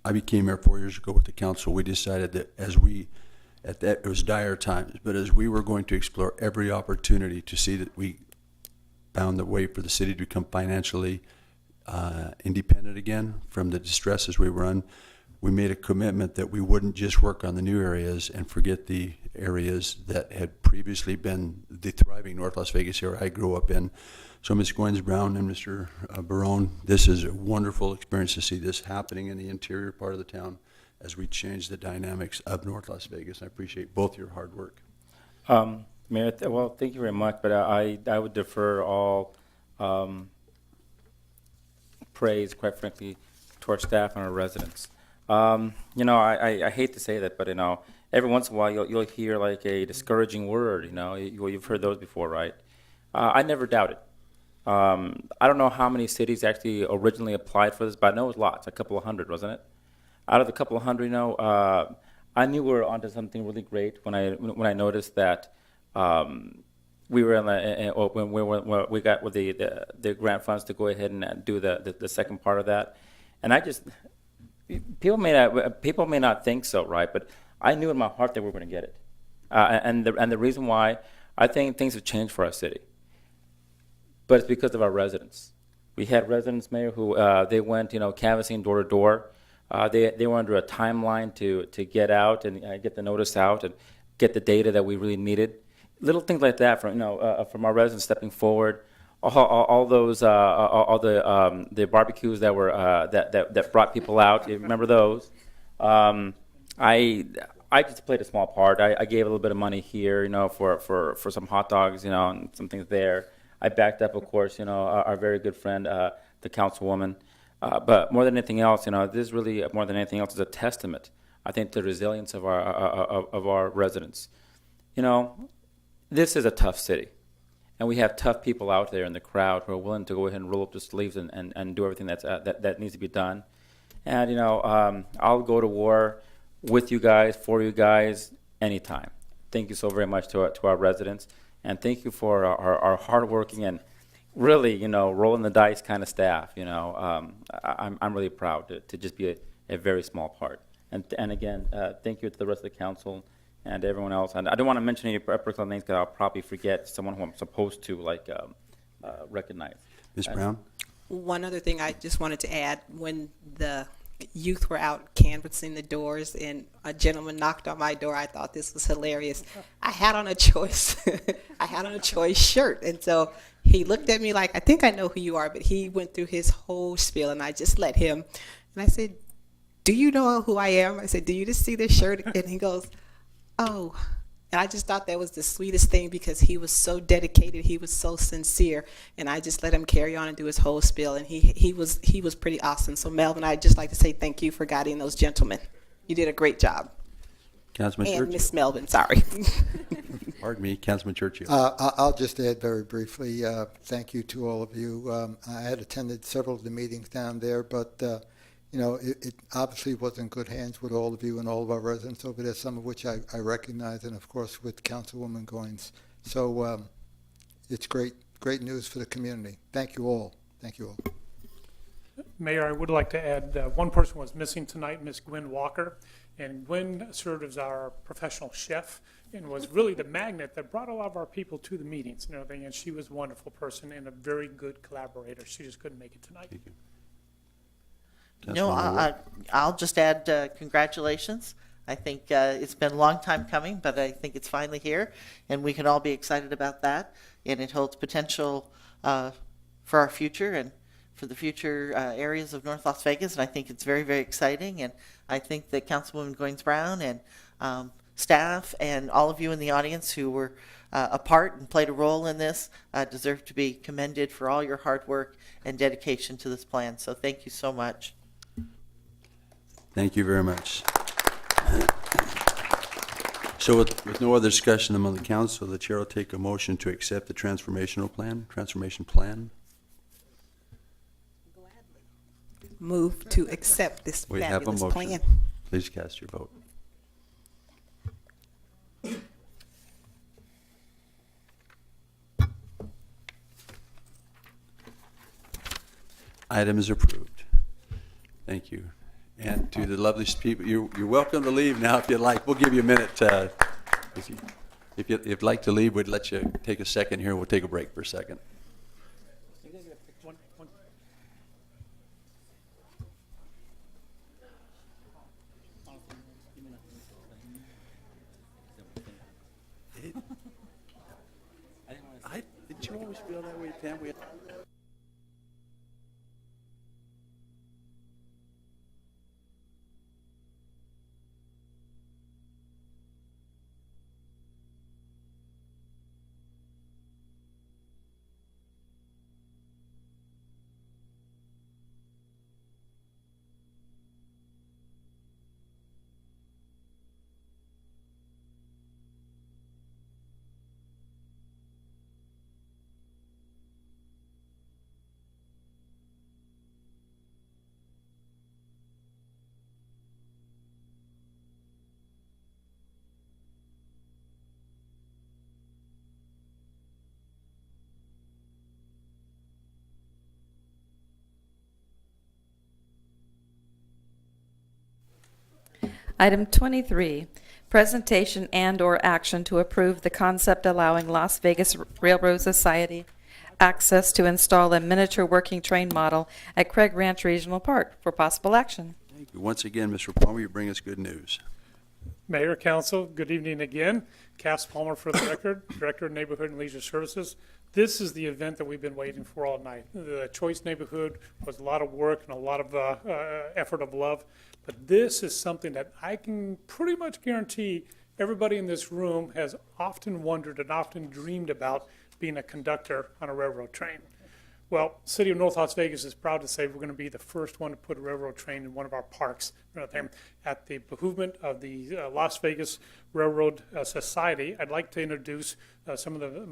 I became mayor 4 years ago with the council, we decided that it was dire times, but as we were going to explore every opportunity to see that we found the way for the city to become financially independent again from the distresses we were in, we made a commitment that we wouldn't just work on the new areas and forget the areas that had previously been the thriving North Las Vegas area I grew up in. So Ms. Gwens Brown and Mr. Barone, this is a wonderful experience to see this happening in the interior part of the town as we change the dynamics of North Las Vegas. I appreciate both your hard work. Mayor, well, thank you very much, but I would defer all praise, quite frankly, to our staff and our residents. I hate to say that, but every once in a while you'll hear like a discouraging word. You've heard those before, right? I never doubted. I don't know how many cities actually originally applied for this, but I know it was lots, a couple of hundred, wasn't it? Out of the couple of hundred, I knew we were onto something really great when I noticed that we were when we got with the grant funds to go ahead and do the second part of that, and I just. People may not think so, right? But I knew in my heart that we were going to get it, and the reason why I think things have changed for our city, but it's because of our residents. We had residents, Mayor, who they went, canvassing door to door. They were under a timeline to get out and get the notice out and get the data that we really needed. Little things like that from our residents stepping forward. All the barbecues that were that brought people out. You remember those? I just played a small part. I gave a little bit of money here, for some hot dogs, and some things there. I backed up, of course, our very good friend, the councilwoman. But more than anything else, this is really more than anything else is a testament, I think, to the resilience of our residents. This is a tough city. And we have tough people out there in the crowd who are willing to go ahead and roll up their sleeves and do everything that needs to be done. And, I'll go to war with you guys, for you guys, anytime. Thank you so very much to our residents. And thank you for our hardworking and really, rolling the dice kind of staff. I'm really proud to just be a very small part. And again, thank you to the rest of the council and everyone else. And I don't want to mention any particular names because I'll probably forget someone who I'm supposed to recognize. Ms. Brown? One other thing I just wanted to add, when the youth were out canvassing the doors and a gentleman knocked on my door, I thought this was hilarious. I had on a choice shirt, and so he looked at me like, I think I know who you are, but he went through his whole spiel, and I just let him. And I said, do you know who I am? I said, do you just see this shirt? And he goes, oh. And I just thought that was the sweetest thing because he was so dedicated, he was so sincere, and I just let him carry on and do his whole spiel, and he was pretty awesome. So Melvin, I'd just like to say thank you for guiding those gentlemen. You did a great job. Councilman And Churchill. Miss Melvin, sorry. Pardon me, Councilman Churchill. I'll just add very briefly, thank you to all of you. I had attended several of the meetings down there, but it obviously was in good hands with all of you and all of our residents over there, some of which I recognize, and of course with Councilwoman Goins. So it's great news for the community. Thank you all. Thank you all. Mayor, I would like to add, one person was missing tonight, Miss Gwen Walker. And Gwen served as our professional chef and was really the magnet that brought a lot of our people to the meetings and everything. And she was a wonderful person and a very good collaborator. She just couldn't make it tonight. Thank you. No, I'll just add congratulations. I think it's been a long time coming, but I think it's finally here, and we can all be excited about that. And it holds potential for our future and for the future areas of North Las Vegas. And I think it's very, very exciting. And I think that Councilwoman Goins Brown and staff and all of you in the audience who were a part and played a role in this deserve to be commended for all your hard work and dedication to this plan. So thank you so much. Thank you very much. So with no other discussion among the council, the chair will take a motion to accept the transformation plan. Move to accept this We have a fabulous motion. plan. Please cast your vote. Item is approved. Thank you. And to the lovely people, you're welcome to leave now if you'd like. We'll give you a minute. If you'd like to leave, we'd let you take a second here. We'll take a break for a second. Didn't you always feel that way, Pam? Item 23, presentation and/or action to approve the concept allowing Las Vegas Railroad Society access to install a miniature working train model at Craig Ranch Regional Park for possible action. Thank you. Once again, Mr. Palmer, you bring us good news. Mayor, Council, good evening again. Cass Palmer for the record, Director of Neighborhood and Leisure Services. This is the event that we've been waiting for all night. The Choice Neighborhood was a lot of work and a lot of effort of love, but this is something that I can pretty much guarantee everybody in this room has often wondered and often dreamed about being a conductor on a railroad train. Well, City of North Las Vegas is proud to say we're going to be the first one to put a railroad train in one of our parks at the behoovement of the Las Vegas Railroad Society. I'd like to introduce some of the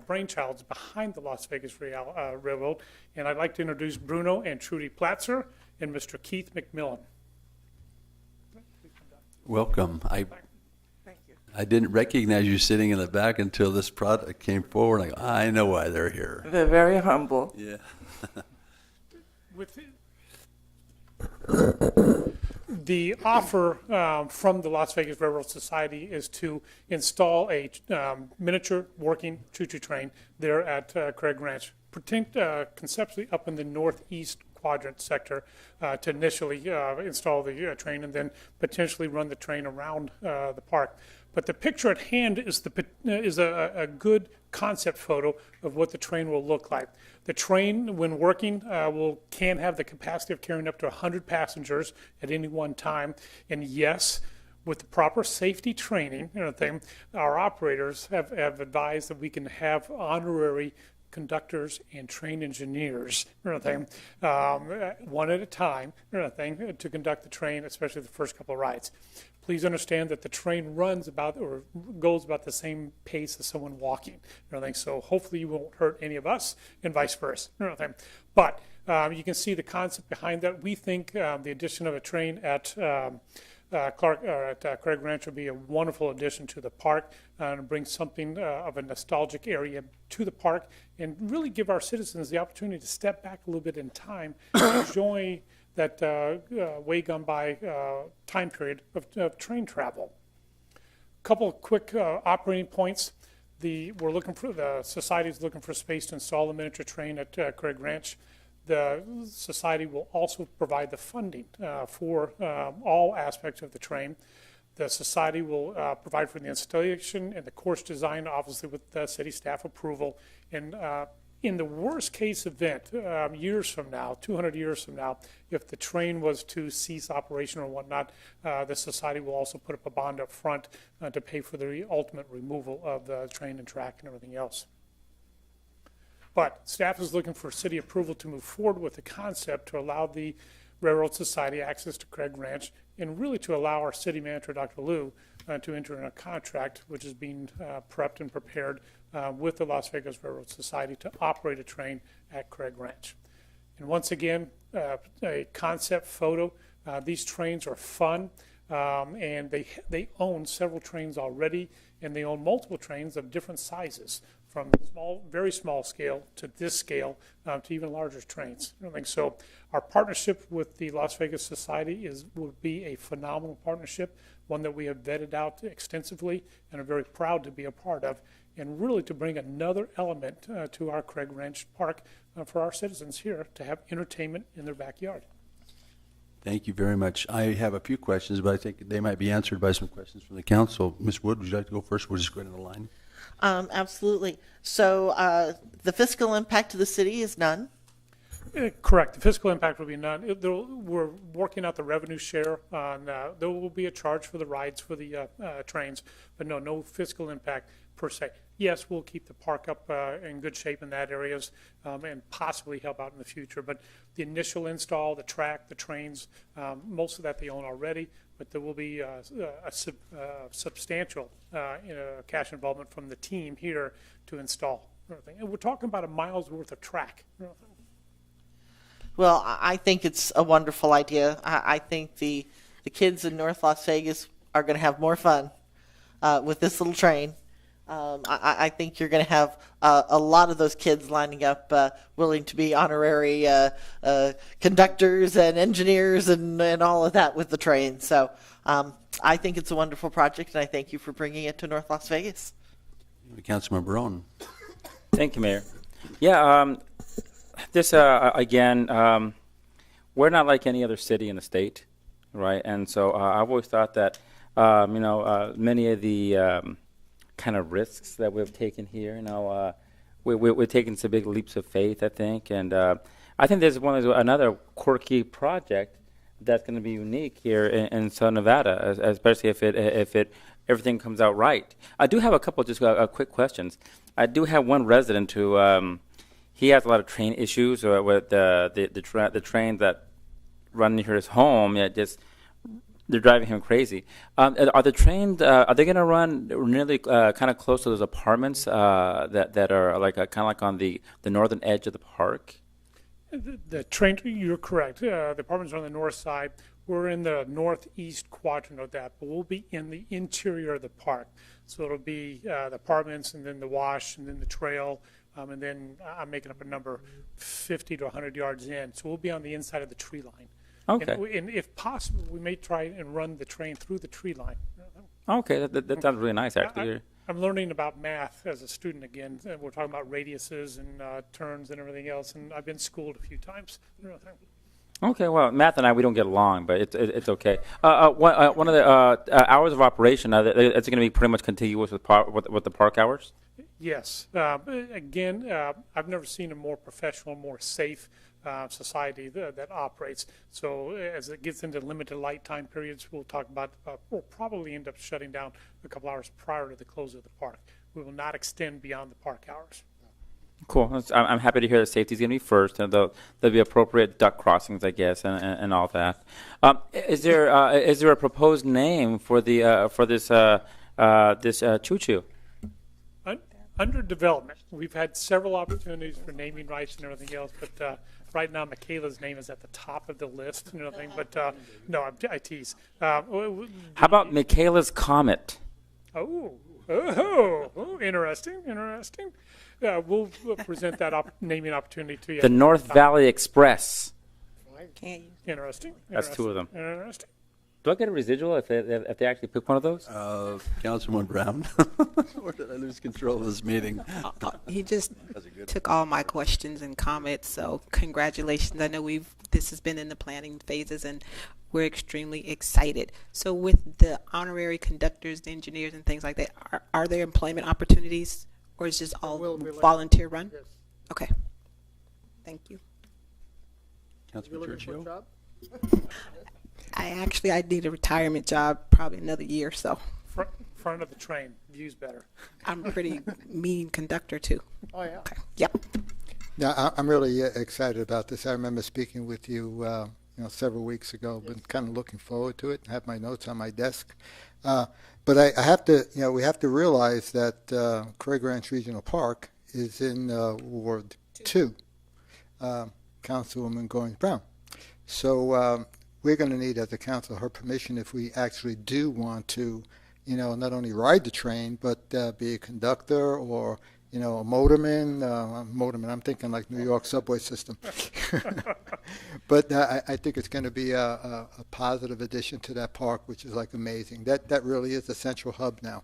brainchilds behind the Las Vegas Railroad, and I'd like to introduce Bruno and Trudy Platzer and Mr. Keith McMillan. Welcome. Thank you. I didn't recognize you sitting in the back until this product came forward. Like, I know why they're here. They're very humble. Yeah. With the offer from the Las Vegas Railroad Society is to install a miniature working choo-choo train there at Craig Ranch, conceptually up in the northeast quadrant sector to initially install the train and then potentially run the train around the park. But the picture at hand is a good concept photo of what the train will look like. The train, when working, can have the capacity of carrying up to 100 passengers at any one time. And yes, with the proper safety training, our operators have advised that we can have honorary conductors and train engineers, one at a time, to conduct the train, especially the first couple of rides. Please understand that the train runs goes about the same pace as someone walking. So hopefully you won't hurt any of us, and vice versa. But you can see the concept behind that. We think the addition of a train at Craig Ranch will be a wonderful addition to the park and bring something of a nostalgic area to the park and really give our citizens the opportunity to step back a little bit in time and enjoy that way gone by time period of train travel. A couple of quick operating points. The society is looking for space to install a miniature train at Craig Ranch. The society will also provide the funding for all aspects of the train. The society will provide for the installation and the course design, obviously with city staff approval. And in the worst case event, years from now, 200 years from now, if the train was to cease operation or whatnot, the society will also put up a bond up front to pay for the ultimate removal of the train and track and everything else. But staff is looking for city approval to move forward with the concept to allow the Railroad Society access to Craig Ranch and really to allow our city manager, Dr. Liu, to enter in a contract which is being prepped and prepared with the Las Vegas Railroad Society to operate a train at Craig Ranch. And once again, a concept photo. These trains are fun, and they own several trains already, and they own multiple trains of different sizes, from small, very small scale to this scale to even larger trains. So our partnership with the Las Vegas Society would be a phenomenal partnership, one that we have vetted out extensively and are very proud to be a part of, and really to bring another element to our Craig Ranch Park for our citizens here to have entertainment in their backyard. Thank you very much. I have a few questions, but I think they might be answered by some questions from the council. Ms. Wood, would you like to go first? We'll just go down the line. Absolutely. So the fiscal impact to the city is none? Correct. The fiscal impact will be none. We're working out the revenue share on, there will be a charge for the rides for the trains, but no fiscal impact per se. Yes, we'll keep the park up in good shape in that areas and possibly help out in the future. But the initial install, the track, the trains, most of that they own already, but there will be a substantial cash involvement from the team here to install. And we're talking about a mile's worth of track. Well, I think it's a wonderful idea. I think the kids in North Las Vegas are going to have more fun with this little train. I think you're going to have a lot of those kids lining up willing to be honorary conductors and engineers and all of that with the train. So I think it's a wonderful project, and I thank you for bringing it to North Las Vegas. Councilmember Barone. Thank you, Mayor. Yeah, this, again, we're not like any other city in the state, right? And so I've always thought that, many of the kind of risks that we've taken here, we're taking some big leaps of faith, I think. And I think there's another quirky project that's going to be unique here in Southern Nevada, especially if everything comes out right. I do have a couple just quick questions. I do have one resident who he has a lot of train issues with the trains that run near his home. They're driving him crazy. Are the trains? Are they going to run nearly kind of close to those apartments that are like kind of like on the northern edge of the park? The train, you're correct. The apartments are on the north side. we're in the northeast quadrant of that, but we'll be in the interior of the park. So it'll be the apartments, and then the wash, and then the trail, and then I'm making up a number, 50 to 100 yards in. So we'll be on the inside of the tree line. Okay. And if possible, we may try and run the train through the tree line. Okay, that sounds really nice, actually. I'm learning about math as a student again. We're talking about radiuses and turns and everything else, and I've been schooled a few times. Okay, well, Matt and we don't get along, but it's okay. One of the hours of operation, it's going to be pretty much contiguous with the park hours? Yes. Again, I've never seen a more professional, more safe society that operates. So as it gets into limited light time periods, we'll talk about, we'll probably end up shutting down a couple hours prior to the close of the park. We will not extend beyond the park hours. Cool. I'm happy to hear that safety is going to be first, and there'll be appropriate duck crossings, I guess, and all that. Is there a proposed name for the for this choo-choo? Under development, we've had several opportunities for naming rights and everything else, but right now Michaela's name is at the top of the list and everything. But no, I tease. How about Michaela's Comet? Oh, interesting. We'll present that naming opportunity to you. The North Valley Express. Interesting. That's two of them. Interesting. Do I get a residual if they actually pick one of those? Councilman Brown, or did I lose control of this meeting? He just took all my questions and comments, so congratulations. I know this has been in the planning phases, and we're extremely excited. So with the honorary conductors, the engineers, and things like that, are there employment opportunities, or is just all volunteer run? Yes. Okay. Thank you. Councilman Churchill? I need a retirement job, probably another year, so. Front of the train, view's better. I'm a pretty mean conductor, too. Oh, yeah. Okay. Yep. Now, I'm really excited about this. I remember speaking with you, several weeks ago. Been kind of looking forward to it. Have my notes on my desk. But I have to, we have to realize that Craig Ranch Regional Park is in Ward 2, Councilwoman Goins Brown. So we're going to need, as a council, her permission if we actually do want to, not only ride the train, but be a conductor or, a motorman. I'm thinking like New York subway system. But I think it's going to be a positive addition to that park, which is like amazing. That really is the central hub now.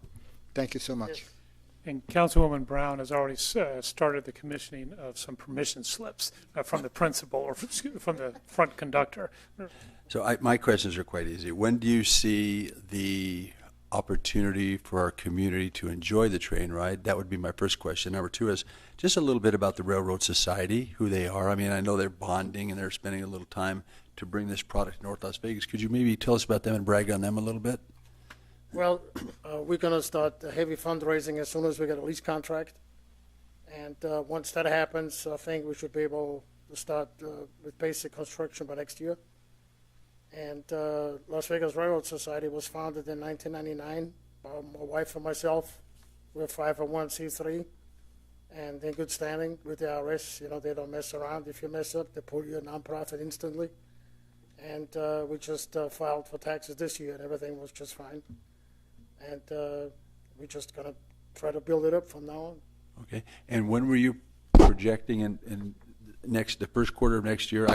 Thank you so much. And Councilwoman Brown has already started the commissioning of some permission slips from the principal or from the front conductor. So my questions are quite easy. When do you see the opportunity for our community to enjoy the train ride? That would be my first question. Number two is just a little bit about the Railroad Society, who they are. I mean, I know they're bonding and they're spending a little time to bring this product to North Las Vegas. Could you maybe tell us about them and brag on them a little bit? Well, we're going to start heavy fundraising as soon as we get a lease contract. And once that happens, I think we should be able to start with basic construction by next year. And Las Vegas Railroad Society was founded in 1999 by my wife and myself. We're 501c3 and in good standing with the IRS. They don't mess around. If you mess up, they pull you a nonprofit instantly. And we just filed for taxes this year, and everything was just fine. And we're just going to try to build it up from now on. Okay. And when were you projecting in the first quarter of next year?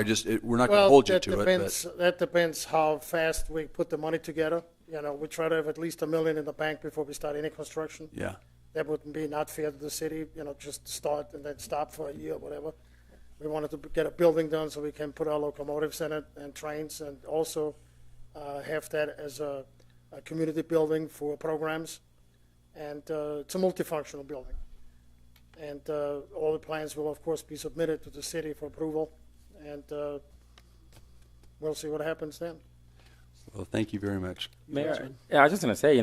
We're not going to hold you to it. But That depends how fast we put the money together. We try to have at least $1 million in the bank before we start any construction. Yeah. That wouldn't be not fair to the city, just start and then stop for a year or whatever. We wanted to get a building done so we can put our locomotives in it and trains, and also have that as a community building for programs. And it's a multifunctional building. And all the plans will, of course, be submitted to the city for approval. And we'll see what happens then. Well, thank you very much. Mayor, yeah, I was just going to say,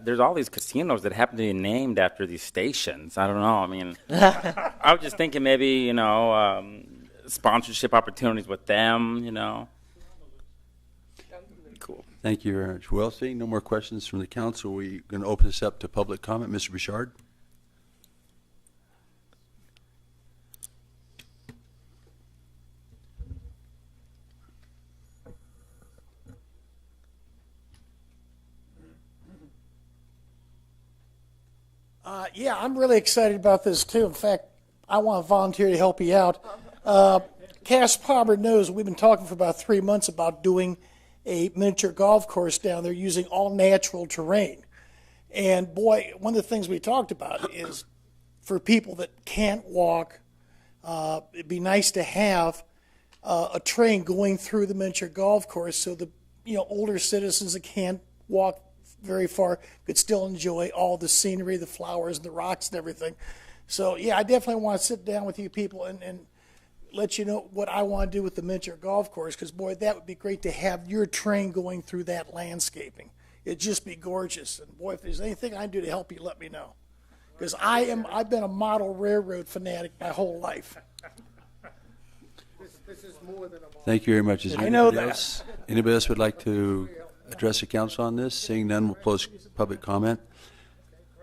there's all these casinos that happen to be named after these stations. I don't know. I was just thinking maybe, sponsorship opportunities with them, Cool. Thank you very much. Well, seeing no more questions from the council, we're going to open this up to public comment. Mr. Bouchard? Yeah, I'm really excited about this too. In fact, I want to volunteer to help you out. Cass Palmer knows we've been talking for about 3 months about doing a miniature golf course down there using all natural terrain. And boy, one of the things we talked about is for people that can't walk, it'd be nice to have a train going through the miniature golf course so the older citizens that can't walk very far could still enjoy all the scenery, the flowers, and the rocks and everything. So yeah, I definitely want to sit down with you people and let you know what I want to do with the miniature golf course, because boy, that would be great to have your train going through that landscaping. It'd just be gorgeous. And boy, if there's anything I can do to help you, let me know. Because I've been a model railroad fanatic my whole life. This is more than a model. Thank you very much. Is there I know anybody that. else? Anybody else would like to address the council on this? Seeing none, we'll close public comment.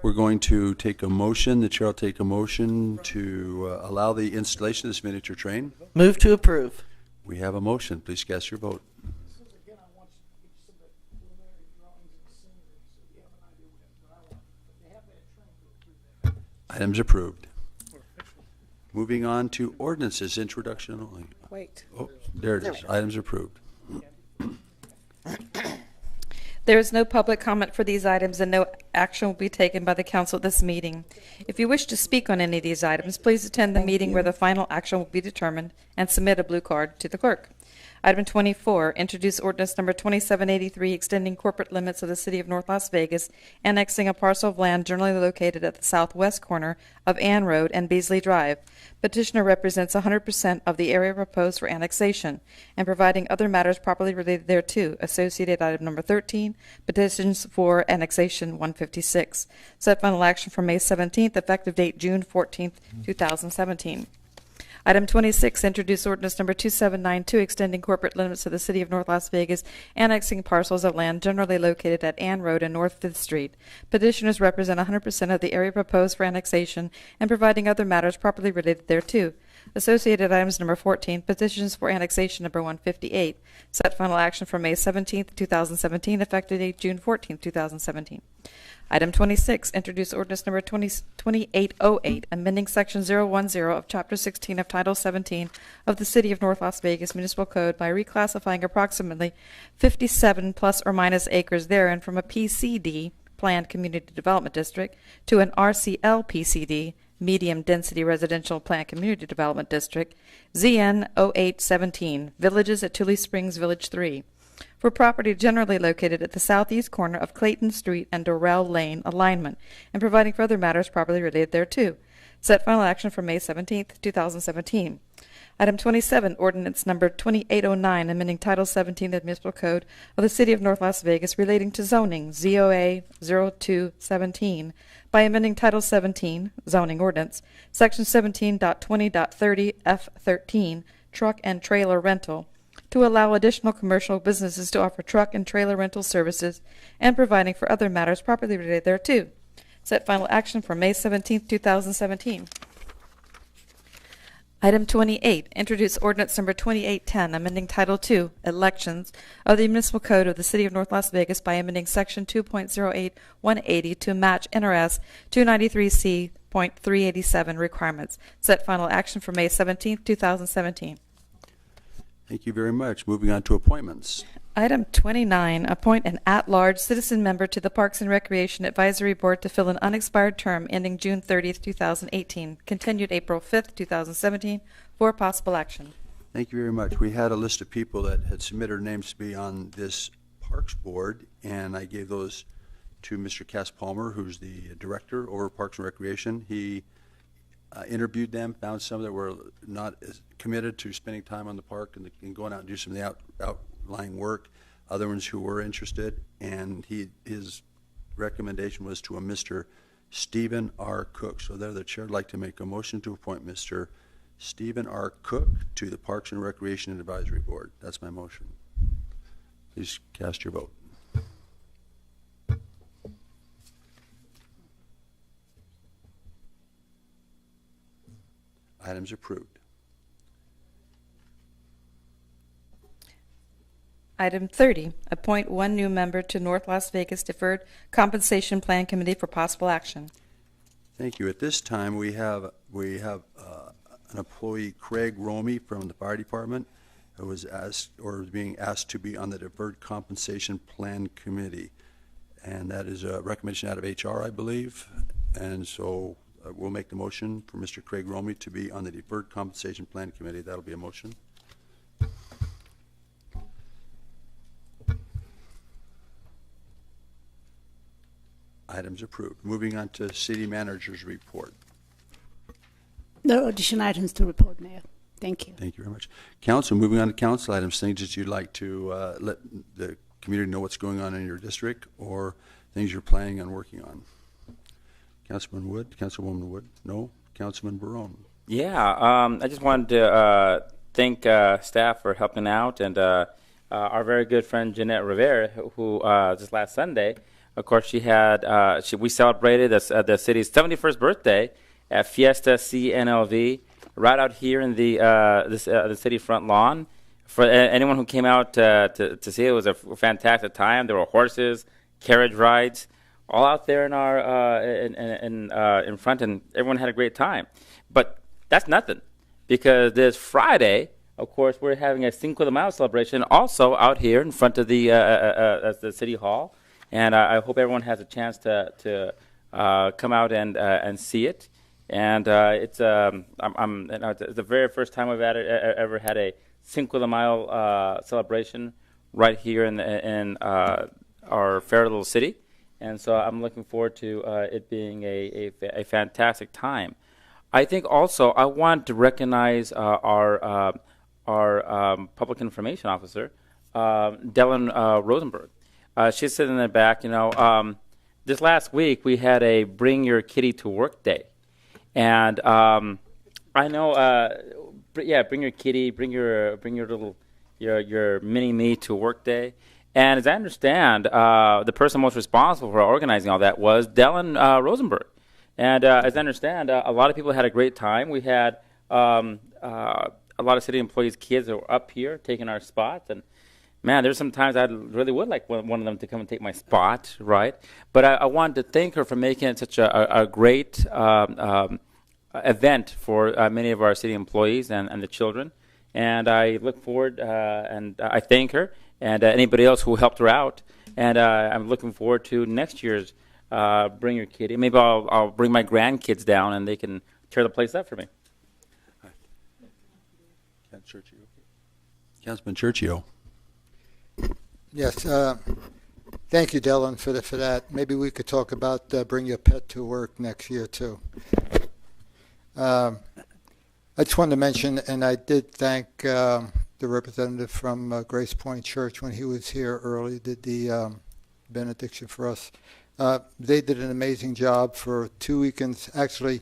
We're going to take a motion. The chair will take a motion to allow the installation of this miniature train. Move to approve. We have a motion. Please cast your vote. Items approved. Moving on to ordinances, introduction only. Wait. Oh, there it is. Items approved. There is no public comment for these items, and no action will be taken by the council at this meeting. If you wish to speak on any of these items, please attend the meeting where the final action will be determined and submit a blue card to the clerk. Item 24, introduce ordinance number 2783, extending corporate limits of the city of North Las Vegas, annexing a parcel of land generally located at the southwest corner of Ann Road and Beasley Drive. Petitioner represents 100% of the area proposed for annexation and providing other matters properly related thereto. Associated item number 13, petitions for annexation 156. Set final action for May 17th, effective date June 14th, 2017. Item 26, introduce ordinance number 2792, extending corporate limits of the city of North Las Vegas, annexing parcels of land generally located at Ann Road and North 5th Street. Petitioners represent 100% of the area proposed for annexation and providing other matters properly related thereto. Associated items number 14, petitions for annexation number 158. Set final action for May 17th, 2017, effective date June 14th, 2017. Item 26, introduce ordinance number 2808, amending section 010 of chapter 16 of title 17 of the city of North Las Vegas Municipal Code by reclassifying approximately 57 plus or minus acres therein from a PCD, Planned Community Development District, to an RCL PCD, Medium Density Residential Planned Community Development District, ZN 0817, Villages at Tully Springs Village 3. For property generally located at the southeast corner of Clayton Street and Dorrell Lane alignment, and providing for other matters properly related thereto. Set final action for May 17th, 2017. Item 27, ordinance number 2809, amending Title 17 of the Municipal Code of the City of North Las Vegas relating to zoning, ZOA 0217, by amending Title 17, zoning ordinance, Section 17.20.30 F13, truck and trailer rental, to allow additional commercial businesses to offer truck and trailer rental services and providing for other matters properly related thereto. Set final action for May 17, 2017. Item 28, introduce ordinance number 2810, amending Title II, Elections, of the Municipal Code of the City of North Las Vegas by amending Section 2.08-180 to match NRS 293C.387 requirements. Set final action for May 17, 2017. Thank you very much. Moving on to appointments. Item 29, appoint an at-large citizen member to the Parks and Recreation Advisory Board to fill an unexpired term ending June 30th, 2018, continued April 5th, 2017, for possible action. Thank you very much. We had a list of people that had submitted names to be on this Parks Board, and I gave those to Mr. Cass Palmer, who's the director over Parks and Recreation. He interviewed them, found some that were not as committed to spending time on the park and going out and do some of the outlying work, other ones who were interested, and his recommendation was to a Mr. Stephen R. Cook. So there, the chair would like to make a motion to appoint Mr. Stephen R. Cook to the Parks and Recreation Advisory Board. That's my motion. Please cast your vote. Items approved. Item 30, appoint one new member to North Las Vegas Deferred Compensation Plan Committee for possible action. Thank you. At this time, we have an employee, Craig Romey, from the fire department, who was asked, or is being asked to be on the Deferred Compensation Plan Committee. And that is a recommendation out of HR, I believe. And so we'll make the motion for Mr. Craig Romey to be on the Deferred Compensation Plan Committee. That'll be a motion. Items approved. Moving on to city manager's report. No additional items to report, Mayor. Thank you. Thank you very much. Council, moving on to council items, things that you'd like to let the community know what's going on in your district or things you're planning on working on. Councilman Wood, Councilwoman Wood, no? Councilman Barone. Yeah, I just wanted to thank staff for helping out, and our very good friend Jeanette Rivera, who just last Sunday, of course, she had we celebrated the city's 71st birthday at Fiesta CNLV right out here in the city front lawn. For anyone who came out to see it, was a fantastic time. There were horses, carriage rides, all out there in our in front, and everyone had a great time. But that's nothing, because this Friday, of course, we're having a Cinco de Mayo celebration also out here in front of the city hall, and I hope everyone has a chance to come out and see it. And it's it's the very first time we've ever had a Cinco de Mayo celebration right here in our fair little city, and so I'm looking forward to it being a fantastic time. I think also I want to recognize our public information officer, Dylan Rosenberg. She's sitting in the back. This last week we had a Bring Your Kitty to Work Day, and I know, bring your kitty, bring your little your mini me to work day. And as I understand, the person most responsible for organizing all that was Dylan Rosenberg. And as I understand, a lot of people had a great time. We had a lot of city employees' kids that were up here taking our spots. And man, there's some times I really would like one of them to come and take my spot, right? But I wanted to thank her for making it such a great event for many of our city employees and the children. And I look forward and I thank her and anybody else who helped her out. And I'm looking forward to next year's Bring Your Kitty. Maybe I'll bring my grandkids down and they can tear the place up for me. Councilman Churchio. Yes, thank you, Dylan, for that. Maybe we could talk about bring your pet to work next year, too. I just wanted to mention, and I did thank the representative from Grace Point Church when he was here early, did the benediction for us. They did an amazing job for 2 weekends. Actually,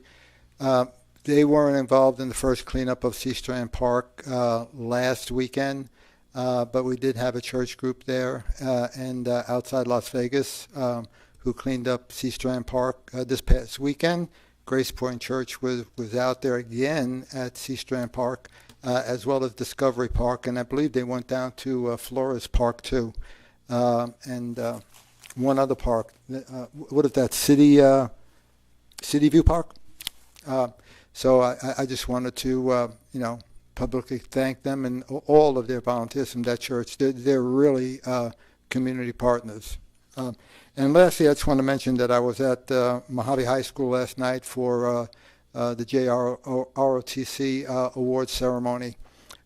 they weren't involved in the first cleanup of Sea Strand Park last weekend, but we did have a church group there and outside Las Vegas who cleaned up Sea Strand Park this past weekend. Grace Point Church was out there again at Sea Strand Park, as well as Discovery Park, and I believe they went down to Flores Park too, and one other park. What is that? City View Park. So I just wanted to publicly thank them and all of their volunteers from that church. They're really community partners. And lastly, I just want to mention that I was at Mojave High School last night for the JROTC awards ceremony.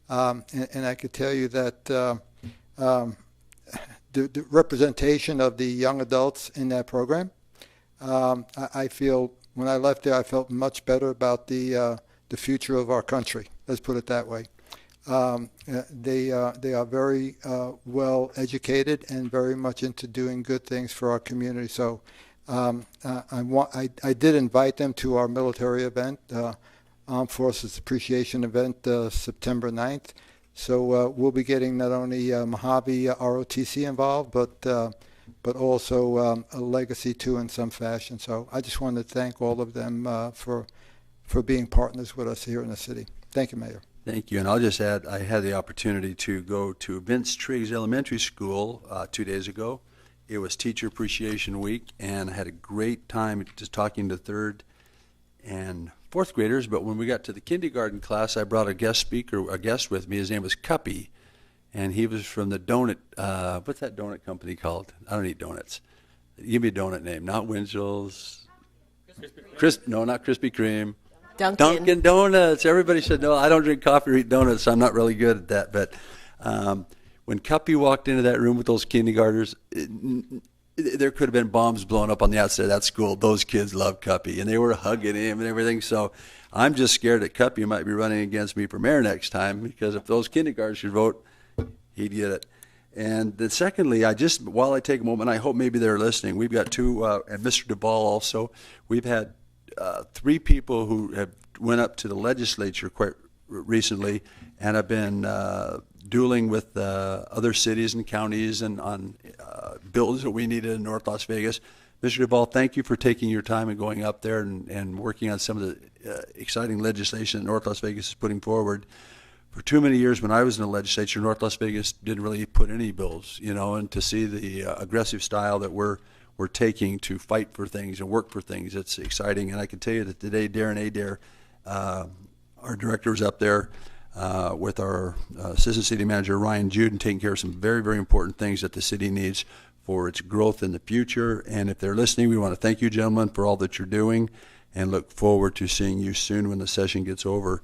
And I could tell you that the representation of the young adults in that program, I feel, when I left there, I felt much better about the future of our country. Let's put it that way. They are very well educated and very much into doing good things for our community. So I did invite them to our military event, Armed Forces Appreciation event, September 9th. So we'll be getting not only Mojave ROTC involved, but also a legacy too in some fashion. So I just wanted to thank all of them for being partners with us here in the city. Thank you, Mayor. Thank you. And I'll just add, I had the opportunity to go to Vince Triggs Elementary School 2 days ago. It was Teacher Appreciation Week, and I had a great time just talking to third and fourth graders, but when we got to the kindergarten class, I brought a guest with me. His name was Cuppy, and he was from the donut, what's that donut company called? I don't eat donuts. Give me a donut name, not Winchell's. No, not Krispy Kreme. Dunkin' Donuts. Everybody said, no, I don't drink coffee or eat donuts, so I'm not really good at that. But when Cuppy walked into that room with those kindergartners, there could have been bombs blown up on the outside of that school. Those kids love Cuppy, and they were hugging him and everything. So I'm just scared that Cuppy might be running against me for mayor next time, because if those kindergartners should vote, he'd get it. And then secondly, while I take a moment, I hope maybe they're listening. We've got two, and Mr. Duvall also. We've had 3 people who have went up to the legislature quite recently and have been dueling with other cities and counties and on bills that we needed in North Las Vegas. Mr. Duvall, thank you for taking your time and going up there and working on some of the exciting legislation that North Las Vegas is putting forward. For too many years when I was in the legislature, North Las Vegas didn't really put any bills, and to see the aggressive style that we're taking to fight for things and work for things, it's exciting. And I can tell you that today, Darren Adair, our director, was up there with our assistant city manager, Ryan Juden, taking care of some very, very important things that the city needs for its growth in the future. And if they're listening, we want to thank you, gentlemen, for all that you're doing and look forward to seeing you soon when the session gets over.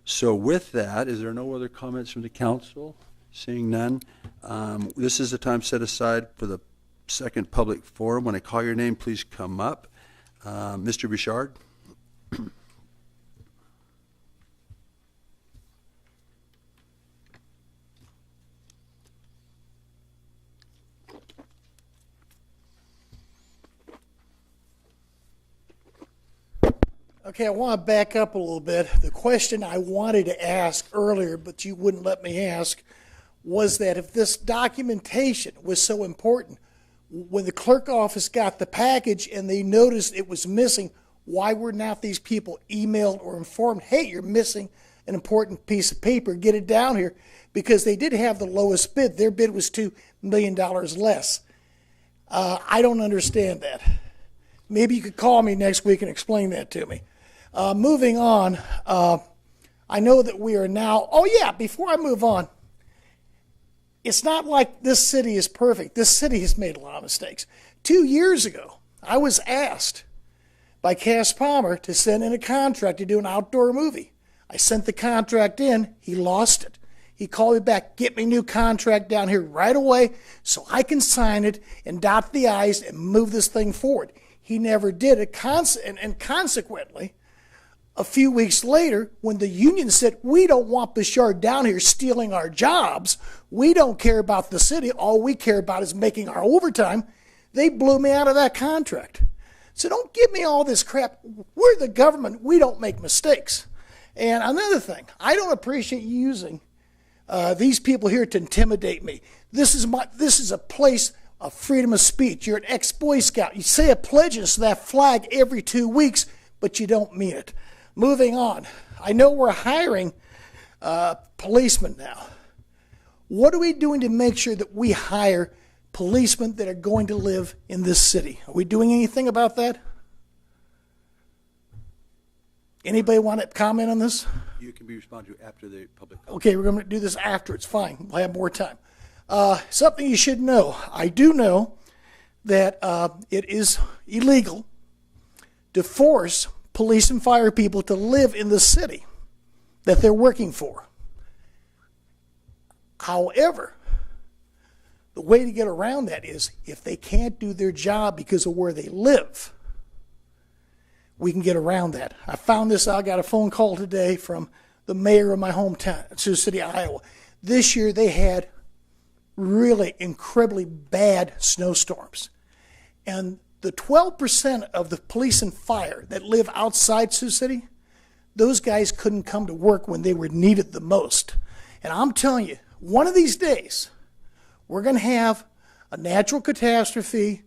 So with that, is there no other comments from the council? Seeing none, this is the time set aside for the second public forum. When I call your name, please come up. Mr. Bouchard. Okay, I want to back up a little bit. The question I wanted to ask earlier, but you wouldn't let me ask, was that if this documentation was so important, when the clerk office got the package and they noticed it was missing, why were not these people emailed or informed, hey, you're missing an important piece of paper, get it down here? Because they did have the lowest bid. Their bid was $2 million less. I don't understand that. Maybe you could call me next week and explain that to me. Moving on, I know that we are now, before I move on, it's not like this city is perfect. This city has made a lot of mistakes. 2 years ago, I was asked by Cass Palmer to send in a contract to do an outdoor movie. I sent the contract in. He lost it. He called me back, get me a new contract down here right away so I can sign it and dot the I's and move this thing forward. He never did it, and consequently, a few weeks later, when the union said, we don't want Bouchard down here stealing our jobs, we don't care about the city, all we care about is making our overtime, they blew me out of that contract. So don't give me all this crap. We're the government. We don't make mistakes. And another thing, I don't appreciate you using these people here to intimidate me. This is a place of freedom of speech. You're an ex-Boy Scout. You say a pledge to that flag every 2 weeks, but you don't mean it. Moving on, I know we're hiring policemen now. What are we doing to make sure that we hire policemen that are going to live in this city? Are we doing anything about that? Anybody want to comment on this? You can be responded to after the public comment. Okay, we're going to do this after. It's fine. We'll have more time. Something you should know. I do know that it is illegal to force police and fire people to live in the city that they're working for. However, the way to get around that is if they can't do their job because of where they live, we can get around that. I found this out. I got a phone call today from the mayor of my hometown, Sioux City, Iowa. This year they had really incredibly bad snowstorms. And the 12% of the police and fire that live outside Sioux City, those guys couldn't come to work when they were needed the most. And I'm telling you, one of these days, we're going to have a natural catastrophe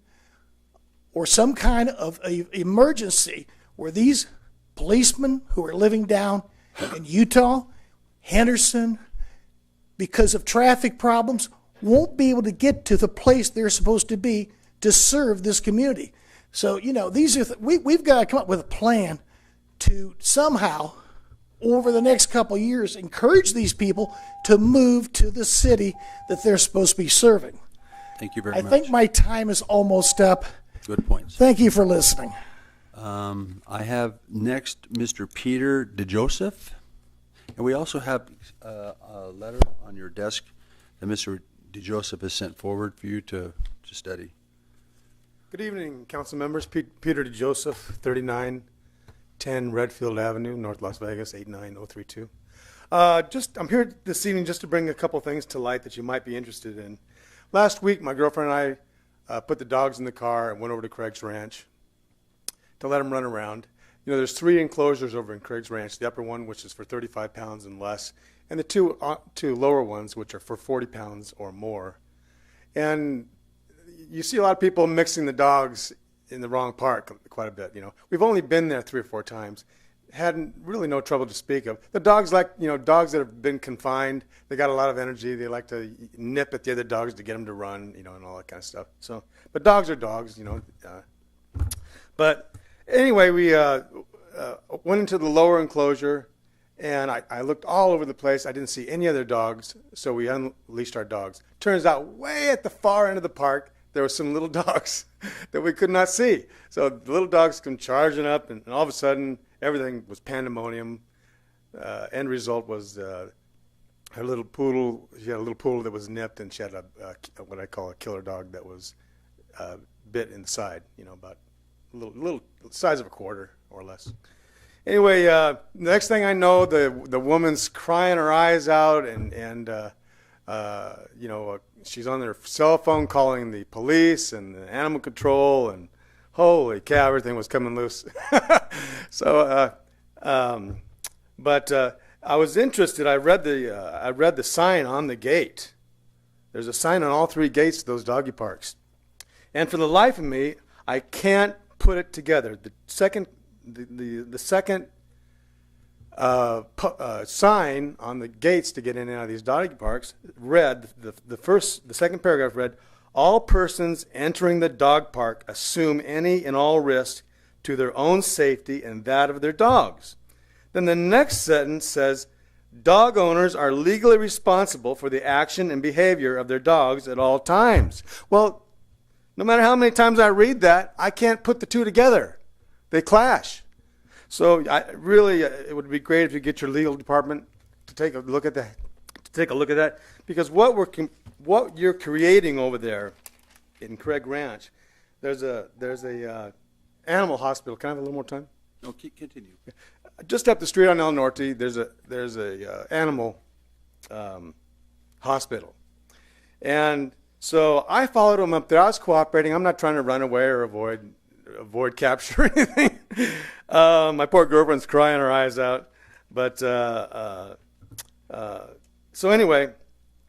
or some kind of a emergency where these policemen who are living down in Utah, Henderson, because of traffic problems, won't be able to get to the place they're supposed to be to serve this community. So, these are we've got to come up with a plan to somehow, over the next couple of years, encourage these people to move to the city that they're supposed to be serving. Thank you very I much. think my time is almost up. Good points. Thank you for listening. I have next Mr. Peter DeJoseph. And we also have a letter on your desk that Mr. DeJoseph has sent forward for you to study. Good evening, council members. Peter DeJoseph, 3910 Redfield Avenue, North Las Vegas, 89032. I'm here this evening just to bring a couple things to light that you might be interested in. Last week, my girlfriend and I put the dogs in the car and went over to Craig's Ranch to let them run around. You know, there's 3 enclosures over in Craig's Ranch, the upper one, which is for 35 pounds and less, and the two lower ones, which are for 40 pounds or more. And you see a lot of people mixing the dogs in the wrong park quite a bit. You know, we've only been there 3 or 4 times. Had really no trouble to speak of. The dogs, like, you know, dogs that have been confined, they got a lot of energy. They like to nip at the other dogs to get them to run, you know, and all that kind of stuff. So, but dogs are dogs, you know. But anyway, we went into the lower enclosure, and I looked all over the place. I didn't see any other dogs, so we unleashed our dogs. Turns out way at the far end of the park, there were some little dogs that we could not see. So the little dogs come charging up, and all of a sudden, everything was pandemonium. End result was her little poodle. She had a little poodle that was nipped, and she had what I call a killer dog that was bit in the side. You know, about a little size of a quarter or less. Anyway, the next thing I know, the woman's crying her eyes out, and you know, she's on their cell phone calling the police and the animal control, and holy cow, everything was coming loose. So, but I was interested. I read the sign on the gate. There's a sign on all 3 gates of those doggy parks, and for the life of me, I can't put it together. The second sign on the gates to get in and out of these doggy parks read, the second paragraph read, "All persons entering the dog park assume any and all risk to their own safety and that of their dogs." Then the next sentence says, "Dog owners are legally responsible for the action and behavior of their dogs at all times." Well, no matter how many times I read that, I can't put the 2 together. They clash. So it would be great if you get your legal department to take a look at that, because what you're creating over there in Craig Ranch, there's a animal hospital. Can I have a little more time? No, continue. Just up the street on El Norte, there's a animal hospital, and so I followed him up there. I was cooperating. I'm not trying to run away or avoid capture or anything. My poor girlfriend's crying her eyes out. But so anyway,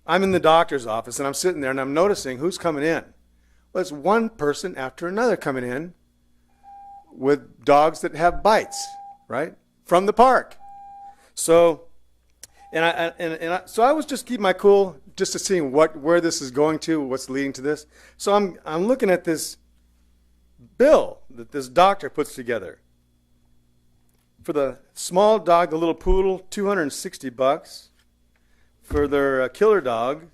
I'm in the doctor's office, and I'm sitting there, and I'm noticing who's coming in. Well, it's one person after another coming in with dogs that have bites, right, from the park. So, so I was just keeping my cool, just to see where this is going to, what's leading to this. So I'm looking at this bill that this doctor puts together. For the small dog, the little poodle, $260. For their killer dog,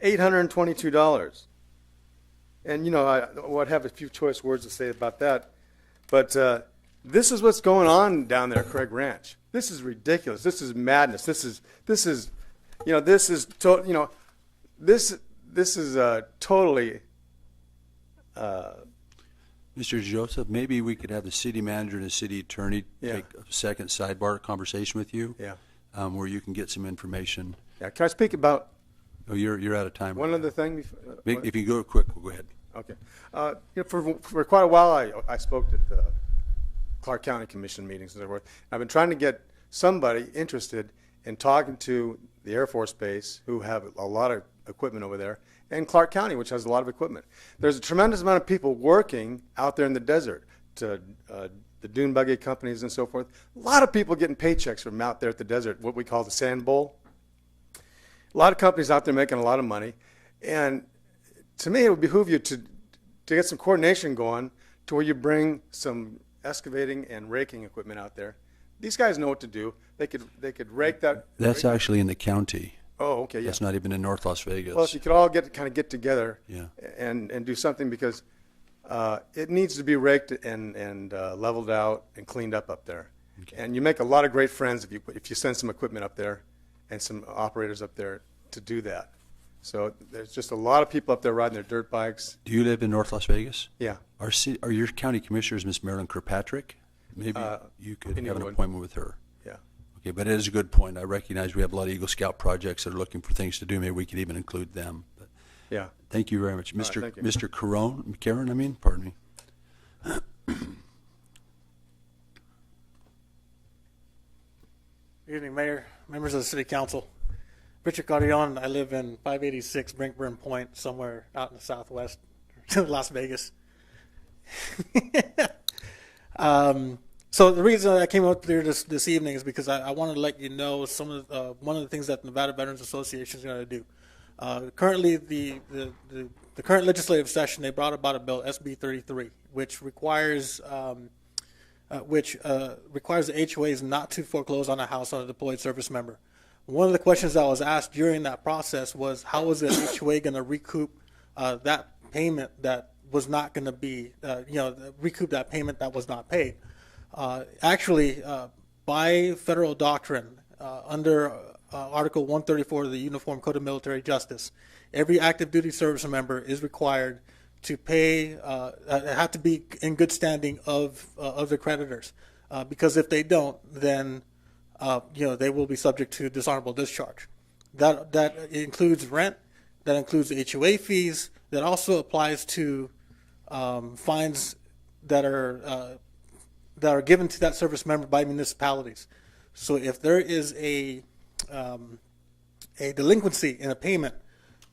$822. And, you know, I would have a few choice words to say about that. But this is what's going on down there at Craig Ranch. This is ridiculous. This is madness. This is totally. Mr. Joseph, maybe we could have the city manager and the city attorney take a second sidebar conversation with you, where you can get some information. Yeah, can I speak about? Oh, you're out of time. One other thing. If you go quick, we'll go ahead. Okay. For quite a while, I spoke at the Clark County Commission meetings and so forth. I've been trying to get somebody interested in talking to the Air Force Base, who have a lot of equipment over there, and Clark County, which has a lot of equipment. There's a tremendous amount of people working out there in the desert, to the dune buggy companies and so forth. A lot of people getting paychecks from out there at the desert, what we call the sand bowl. A lot of companies out there making a lot of money. And to me, it would behoove you to get some coordination going to where you bring some excavating and raking equipment out there these guys know what to do. They could rake that. That's actually in the county. Oh, okay, yeah. That's not even in North Las Vegas. Well, if you could all get together, Yeah. and do something, because it needs to be raked and leveled out and cleaned up there. Okay. And you make a lot of great friends if you send some equipment up there and some operators up there to do that. So there's just a lot of people up there riding their dirt bikes. Do you live in North Las Vegas? Yeah. Are your county commissioners Miss Marilyn Kirkpatrick? Maybe you could have an Inglewood. appointment with her. Yeah. Okay, but it is a good point. I recognize we have a lot of Eagle Scout projects that are looking for things to do. Maybe we could even include them. But Yeah. thank you very much. right, Mr. thank you. Mr. Caron, pardon me. Good evening, Mayor, members of the City Council. Richard Cardion, I live in 586 Brinkburn Point, somewhere out in the southwest, Las Vegas. So the reason I came up here this evening is because I wanted to let you know one of the things that the Nevada Veterans Association is going to do. Currently, the current legislative session, they brought about a bill, SB 33, which requires the HOAs not to foreclose on a house on a deployed service member. One of the questions that was asked during that process was, how is the HOA going to recoup that payment that was not going to be, recoup that payment that was not paid? Actually, by federal doctrine, under Article 134 of the Uniform Code of Military Justice, every active duty service member is required to pay, have to be in good standing of the creditors, because if they don't, then they will be subject to dishonorable discharge. That includes rent, that includes HOA fees, that also applies to fines that are given to that service member by municipalities. So if there is a delinquency in a payment,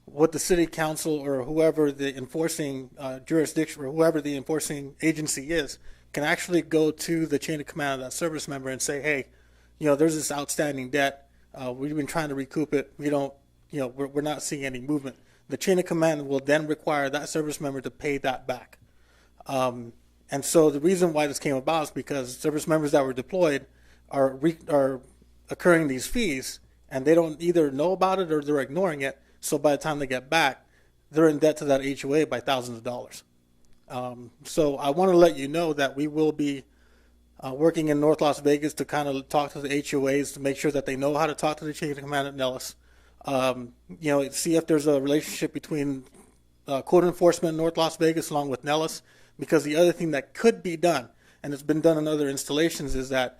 what the city council or whoever the enforcing jurisdiction or whoever the enforcing agency is can actually go to the chain of command of that service member and say, hey, there's this outstanding debt. We've been trying to recoup it. We don't, we're not seeing any movement. The chain of command will then require that service member to pay that back. And so the reason why this came about is because service members that were deployed are occurring these fees, and they don't either know about it or they're ignoring it. So by the time they get back, they're in debt to that HOA by thousands of dollars. So I want to let you know that we will be working in North Las Vegas to kind of talk to the HOAs to make sure that they know how to talk to the chain of command at Nellis. See if there's a relationship between code enforcement in North Las Vegas along with Nellis, because the other thing that could be done, and it's been done in other installations, is that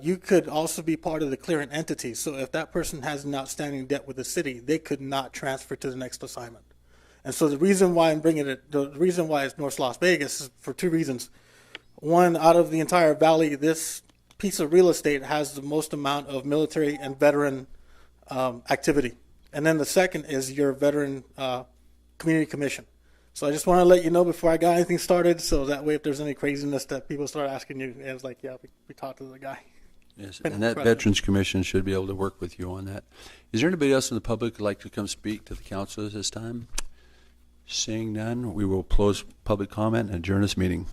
you could also be part of the clearant entity. So if that person has an outstanding debt with the city, they could not transfer to the next assignment. And so the reason why the reason why it's North Las Vegas is for two reasons. One, out of the entire valley, this piece of real estate has the most amount of military and veteran activity. And then the second is your veteran community commission. So I just want to let you know before I got anything started, so that way if there's any craziness that people start asking you, it's like, yeah, we talked to the guy. Yes, and that Veterans Commission should be able to work with you on that. Is there anybody else in the public who'd like to come speak to the council at this time? Seeing none, we will close public comment and adjourn this meeting.